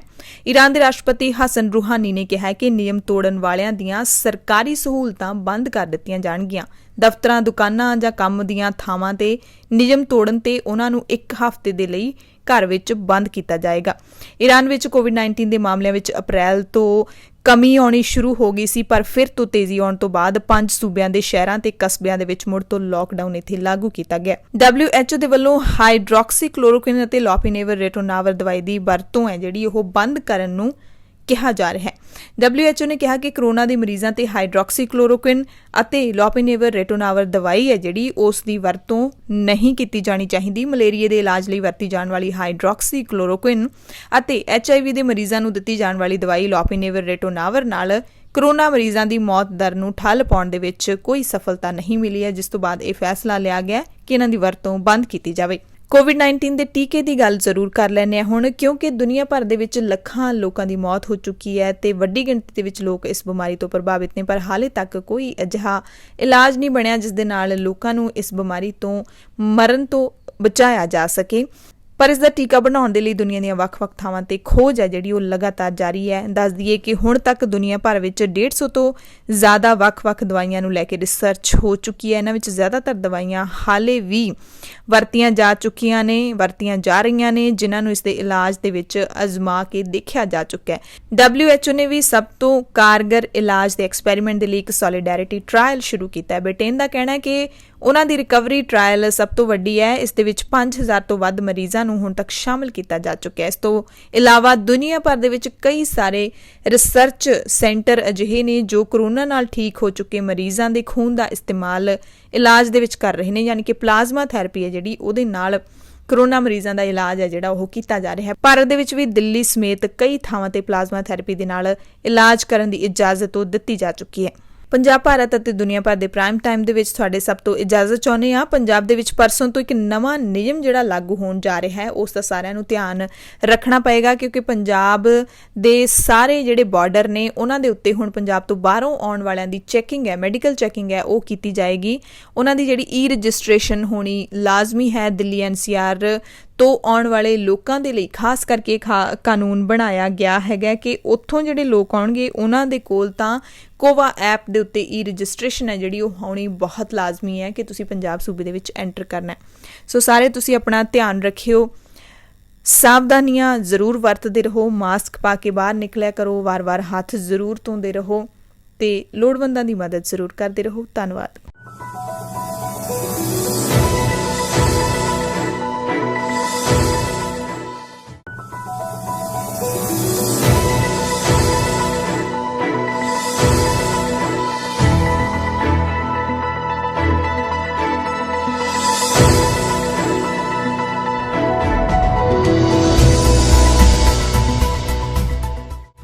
ਈਰਾਨ ਦੇ ਰਾਸ਼ਟਰਪਤੀ ਹਸਨ ਰੂਹਾਨੀ ਨੇ ਕਿਹਾ ਕਿ ਨਿਯਮ ਤੋੜਨ ਵਾਲਿਆਂ ਦੀਆਂ ਸਰਕਾਰੀ ਸਹੂਲਤਾਂ ਬੰਦ ਕਰ ਦਿੱਤੀਆਂ ਜਾਣਗੀਆਂ। ਦਫ਼ਤਰਾਂ, ਦੁਕਾਨਾਂ ਜਾਂ ਕੰਮ ਦੀਆਂ ਥਾਵਾਂ ਤੇ ਨਿਯਮ ਤੋੜਨ ਤੇ ਉਹਨਾਂ ਨੂੰ 1 ਹਫ਼ਤੇ ਦੇ ਲਈ ਘਰ ਵਿੱਚ ਬੰਦ ਕੀਤਾ ਜਾਏਗਾ। ਈਰਾਨ ਵਿੱਚ COVID-19 ਦੇ ਮਾਮਲਿਆਂ ਵਿੱਚ ਅਪ੍ਰੈਲ ਤੋਂ ਕਮੀ ਆਉਣੀ ਸ਼ੁਰੂ ਹੋ ਗਈ ਸੀ, ਪਰ ਫਿਰ ਤੋਂ ਤੇਜ਼ੀ ਆਉਣ ਤੋਂ ਬਾਅਦ 5 ਸੂਬਿਆਂ ਦੇ ਸ਼ਹਿਰਾਂ ਤੇ ਕਸਬਿਆਂ ਦੇ ਵਿੱਚ ਮੁੜ ਤੋਂ ਲਾਕਡਾਊਨ ਇੱਥੇ ਲਾਗੂ ਕੀਤਾ ਗਿਆ। WHO ਦੇ ਵੱਲੋਂ ਹਾਈਡਰੋਕਸੀਕਲੋਰੋਕੁਇਨ ਅਤੇ ਲੋਪੀਨੇਵਰ ਰਿਟੋਨਾਵਰ ਦਵਾਈ ਦੀ ਵਰਤੋਂ ਹੈ ਜਿਹੜੀ ਉਹ ਬੰਦ ਕਰਨ ਨੂੰ ਕਿਹਾ ਜਾ ਰਿਹਾ ਹੈ। WHO ਨੇ ਕਿਹਾ ਕਿ ਕੋਰੋਨਾ ਦੇ ਮਰੀਜ਼ਾਂ ਤੇ ਹਾਈਡਰੋਕਸੀਕਲੋਰੋਕੁਇਨ ਅਤੇ ਲੋਪੀਨੇਵਰ ਰਿਟੋਨਾਵਰ ਦਵਾਈ ਹੈ ਜਿਹੜੀ ਉਸ ਦੀ ਵਰਤੋਂ ਨਹੀਂ ਕੀਤੀ ਜਾਣੀ ਚਾਹੀਦੀ। ਮਲੇਰੀਏ ਦੇ ਇਲਾਜ ਲਈ ਵਰਤੀ ਜਾਣ ਵਾਲੀ ਹਾਈਡਰੋਕਸੀਕਲੋਰੋਕੁਇਨ ਅਤੇ HIV ਦੇ ਮਰੀਜ਼ਾਂ ਨੂੰ ਦਿੱਤੀ ਜਾਣ ਵਾਲੀ ਦਵਾਈ ਲੋਪੀਨੇਵਰ ਰਿਟੋਨਾਵਰ ਨਾਲ ਕੋਰੋਨਾ ਮਰੀਜ਼ਾਂ ਦੀ ਮੌਤ ਦਰ ਨੂੰ ਠੱਲ ਪਾਉਣ ਦੇ ਵਿੱਚ ਕੋਈ ਸਫਲਤਾ ਨਹੀਂ ਮਿਲੀ ਹੈ, ਜਿਸ ਤੋਂ ਬਾਅਦ ਇਹ ਫੈਸਲਾ ਲਿਆ ਗਿਆ ਕਿ ਇਹਨਾਂ ਦੀ ਵਰਤੋਂ ਬੰਦ ਕੀਤੀ ਜਾਵੇ। COVID-19 ਦੇ ਟੀਕੇ ਦੀ ਗੱਲ ਜ਼ਰੂਰ ਕਰ ਲੈਂਦੇ ਹਾਂ ਹੁਣ, ਕਿਉਂਕਿ ਦੁਨੀਆ ਭਰ ਦੇ ਵਿੱਚ ਲੱਖਾਂ ਲੋਕਾਂ ਦੀ ਮੌਤ ਹੋ ਚੁੱਕੀ ਹੈ ਤੇ ਵੱਡੀ ਗਿਣਤੀ ਦੇ ਵਿੱਚ ਲੋਕ ਇਸ ਬਿਮਾਰੀ ਤੋਂ ਪ੍ਰਭਾਵਿਤ ਨੇ, ਪਰ ਹਾਲੇ ਤੱਕ ਕੋਈ ਅਜਿਹਾ ਇਲਾਜ ਨਹੀਂ ਬਣਿਆ ਜਿਸ ਦੇ ਨਾਲ ਲੋਕਾਂ ਨੂੰ ਇਸ ਬਿਮਾਰੀ ਤੋਂ ਮਰਨ ਤੋਂ ਬਚਾਇਆ ਜਾ ਸਕੇ। ਪਰ ਇਸ ਦਾ ਟੀਕਾ ਬਣਾਉਣ ਦੇ ਲਈ ਦੁਨੀਆ ਦੀਆਂ ਵੱਖ-ਵੱਖ ਥਾਵਾਂ ਤੇ ਖੋਜ ਹੈ ਜਿਹੜੀ ਉਹ ਲਗਾਤਾਰ ਜਾਰੀ ਹੈ। ਦੱਸ ਦਈਏ ਕਿ ਹੁਣ ਤੱਕ ਦੁਨੀਆ ਭਰ ਵਿੱਚ 150 ਤੋਂ ਜ਼ਿਆਦਾ ਵੱਖ-ਵੱਖ ਦਵਾਈਆਂ ਨੂੰ ਲੈ ਕੇ ਰਿਸਰਚ ਹੋ ਚੁੱਕੀ ਹੈ। ਇਹਨਾਂ ਵਿੱਚ ਜ਼ਿਆਦਾਤਰ ਦਵਾਈਆਂ ਹਾਲੇ ਵੀ ਵਰਤੀਆਂ ਜਾ ਚੁੱਕੀਆਂ ਨੇ, ਵਰਤੀਆਂ ਜਾ ਰਹੀਆਂ ਨੇ, ਜਿਨ੍ਹਾਂ ਨੂੰ ਇਸ ਦੇ ਇਲਾਜ ਦੇ ਵਿੱਚ ਅਜ਼ਮਾ ਕੇ ਦੇਖਿਆ ਜਾ ਚੁੱਕਾ ਹੈ। WHO ਨੇ ਵੀ ਸਭ ਤੋਂ ਕਾਰਗਰ ਇਲਾਜ ਦੇ ਐਕਸਪੈਰੀਮੈਂਟ ਦੇ ਲਈ ਇੱਕ ਸੋਲੀਡੈਰਿਟੀ ਟ੍ਰਾਇਲ ਸ਼ੁਰੂ ਕੀਤਾ ਹੈ। ਬ੍ਰਿਟੇਨ ਦਾ ਕਹਿਣਾ ਹੈ ਕਿ ਉਹਨਾਂ ਦੀ ਰਿਕਵਰੀ ਟ੍ਰਾਇਲ ਸਭ ਤੋਂ ਵੱਡੀ ਹੈ। ਇਸ ਦੇ ਵਿੱਚ 5000 ਤੋਂ ਵੱਧ ਮਰੀਜ਼ਾਂ ਨੂੰ ਹੁਣ ਤੱਕ ਸ਼ਾਮਲ ਕੀਤਾ ਜਾ ਚੁੱਕਿਆ ਹੈ। ਇਸ ਤੋਂ ਇਲਾਵਾ ਦੁਨੀਆ ਭਰ ਦੇ ਵਿੱਚ ਕਈ ਸਾਰੇ ਰਿਸਰਚ ਸੈਂਟਰ ਅਜਿਹੇ ਨੇ ਜੋ ਕਰੋਨਾ ਨਾਲ ਠੀਕ ਹੋ ਚੁੱਕੇ ਮਰੀਜ਼ਾਂ ਦੇ ਖੂਨ ਦਾ ਇਸਤੇਮਾਲ ਇਲਾਜ ਦੇ ਵਿੱਚ ਕਰ ਰਹੇ ਨੇ, ਯਾਨੀ ਕਿ ਪਲਾਜ਼ਮਾ ਥੈਰੇਪੀ ਹੈ ਜਿਹੜੀ ਉਹਦੇ ਨਾਲ ਕਰੋਨਾ ਮਰੀਜ਼ਾਂ ਦਾ ਇਲਾਜ ਹੈ ਜਿਹੜਾ ਉਹ ਕੀਤਾ ਜਾ ਰਿਹਾ ਹੈ। ਭਾਰਤ ਦੇ ਵਿੱਚ ਵੀ ਦਿੱਲੀ ਸਮੇਤ ਕਈ ਥਾਵਾਂ ਤੇ ਪਲਾਜ਼ਮਾ ਥੈਰੇਪੀ ਦੇ ਨਾਲ ਇਲਾਜ ਕਰਨ ਦੀ ਇਜਾਜ਼ਤ ਉਹ ਦਿੱਤੀ ਜਾ ਚੁੱਕੀ ਹੈ। ਪੰਜਾਬ, ਭਾਰਤ ਅਤੇ ਦੁਨੀਆ ਭਰ ਦੇ ਪ੍ਰਾਈਮ ਟਾਈਮ ਦੇ ਵਿੱਚ ਤੁਹਾਡੇ ਸਭ ਤੋਂ ਇਜਾਜ਼ਤ ਚਾਹੁੰਦੇ ਹਾਂ। ਪੰਜਾਬ ਦੇ ਵਿੱਚ ਪਰਸੋਂ ਤੋਂ ਇੱਕ ਨਵਾਂ ਨਿਯਮ ਜਿਹੜਾ ਲਾਗੂ ਹੋਣ ਜਾ ਰਿਹਾ ਹੈ, ਉਸ ਦਾ ਸਾਰਿਆਂ ਨੂੰ ਧਿਆਨ ਰੱਖਣਾ ਪਏਗਾ, ਕਿਉਂਕਿ ਪੰਜਾਬ ਦੇ ਸਾਰੇ ਜਿਹੜੇ ਬਾਰਡਰ ਨੇ ਉਹਨਾਂ ਦੇ ਉੱਤੇ ਹੁਣ ਪੰਜਾਬ ਤੋਂ ਬਾਹਰੋਂ ਆਉਣ ਵਾਲਿਆਂ ਦੀ ਚੈਕਿੰਗ ਹੈ, ਮੈਡੀਕਲ ਚੈਕਿੰਗ ਹੈ, ਉਹ ਕੀਤੀ ਜਾਏਗੀ। ਉਹਨਾਂ ਦੀ ਜਿਹੜੀ ਈ ਰਜਿਸਟ੍ਰੇਸ਼ਨ ਹੋਣੀ ਲਾਜ਼ਮੀ ਹੈ। ਦਿੱਲੀ NCR ਤੋਂ ਆਉਣ ਵਾਲੇ ਲੋਕਾਂ ਦੇ ਲਈ ਖਾਸ ਕਰਕੇ ਕਾਨੂੰਨ ਬਣਾਇਆ ਗਿਆ ਹੈਗਾ ਕਿ ਉੱਥੋਂ ਜਿਹੜੇ ਲੋਕ ਆਉਣਗੇ ਉਹਨਾਂ ਦੇ ਕੋਲ ਤਾਂ ਕੋਵਾ ਐਪ ਦੇ ਉੱਤੇ ਈ ਰਜਿਸਟ੍ਰੇਸ਼ਨ ਹੈ ਜਿਹੜੀ ਉਹ ਹੋਣੀ ਬਹੁਤ ਲਾਜ਼ਮੀ ਹੈ ਕਿ ਤੁਸੀਂ ਪੰਜਾਬ ਸੂਬੇ ਦੇ ਵਿੱਚ ਐਂਟਰ ਕਰਨਾ ਹੈ। ਸੋ ਸਾਰੇ ਤੁਸੀਂ ਆਪਣਾ ਧਿਆਨ ਰੱਖਿਓ, ਸਾਵਧਾਨੀਆਂ ਜ਼ਰੂਰ ਵਰਤਦੇ ਰਹੋ, ਮਾਸਕ ਪਾ ਕੇ ਬਾਹਰ ਨਿਕਲਿਆ ਕਰੋ, ਵਾਰ-ਵਾਰ ਹੱਥ ਜ਼ਰੂਰ ਧੋਂਦੇ ਰਹੋ ਤੇ ਲੋੜਵੰਦਾਂ ਦੀ ਮਦਦ ਜ਼ਰੂਰ ਕਰਦੇ ਰਹੋ। ਧੰਨਵਾਦ।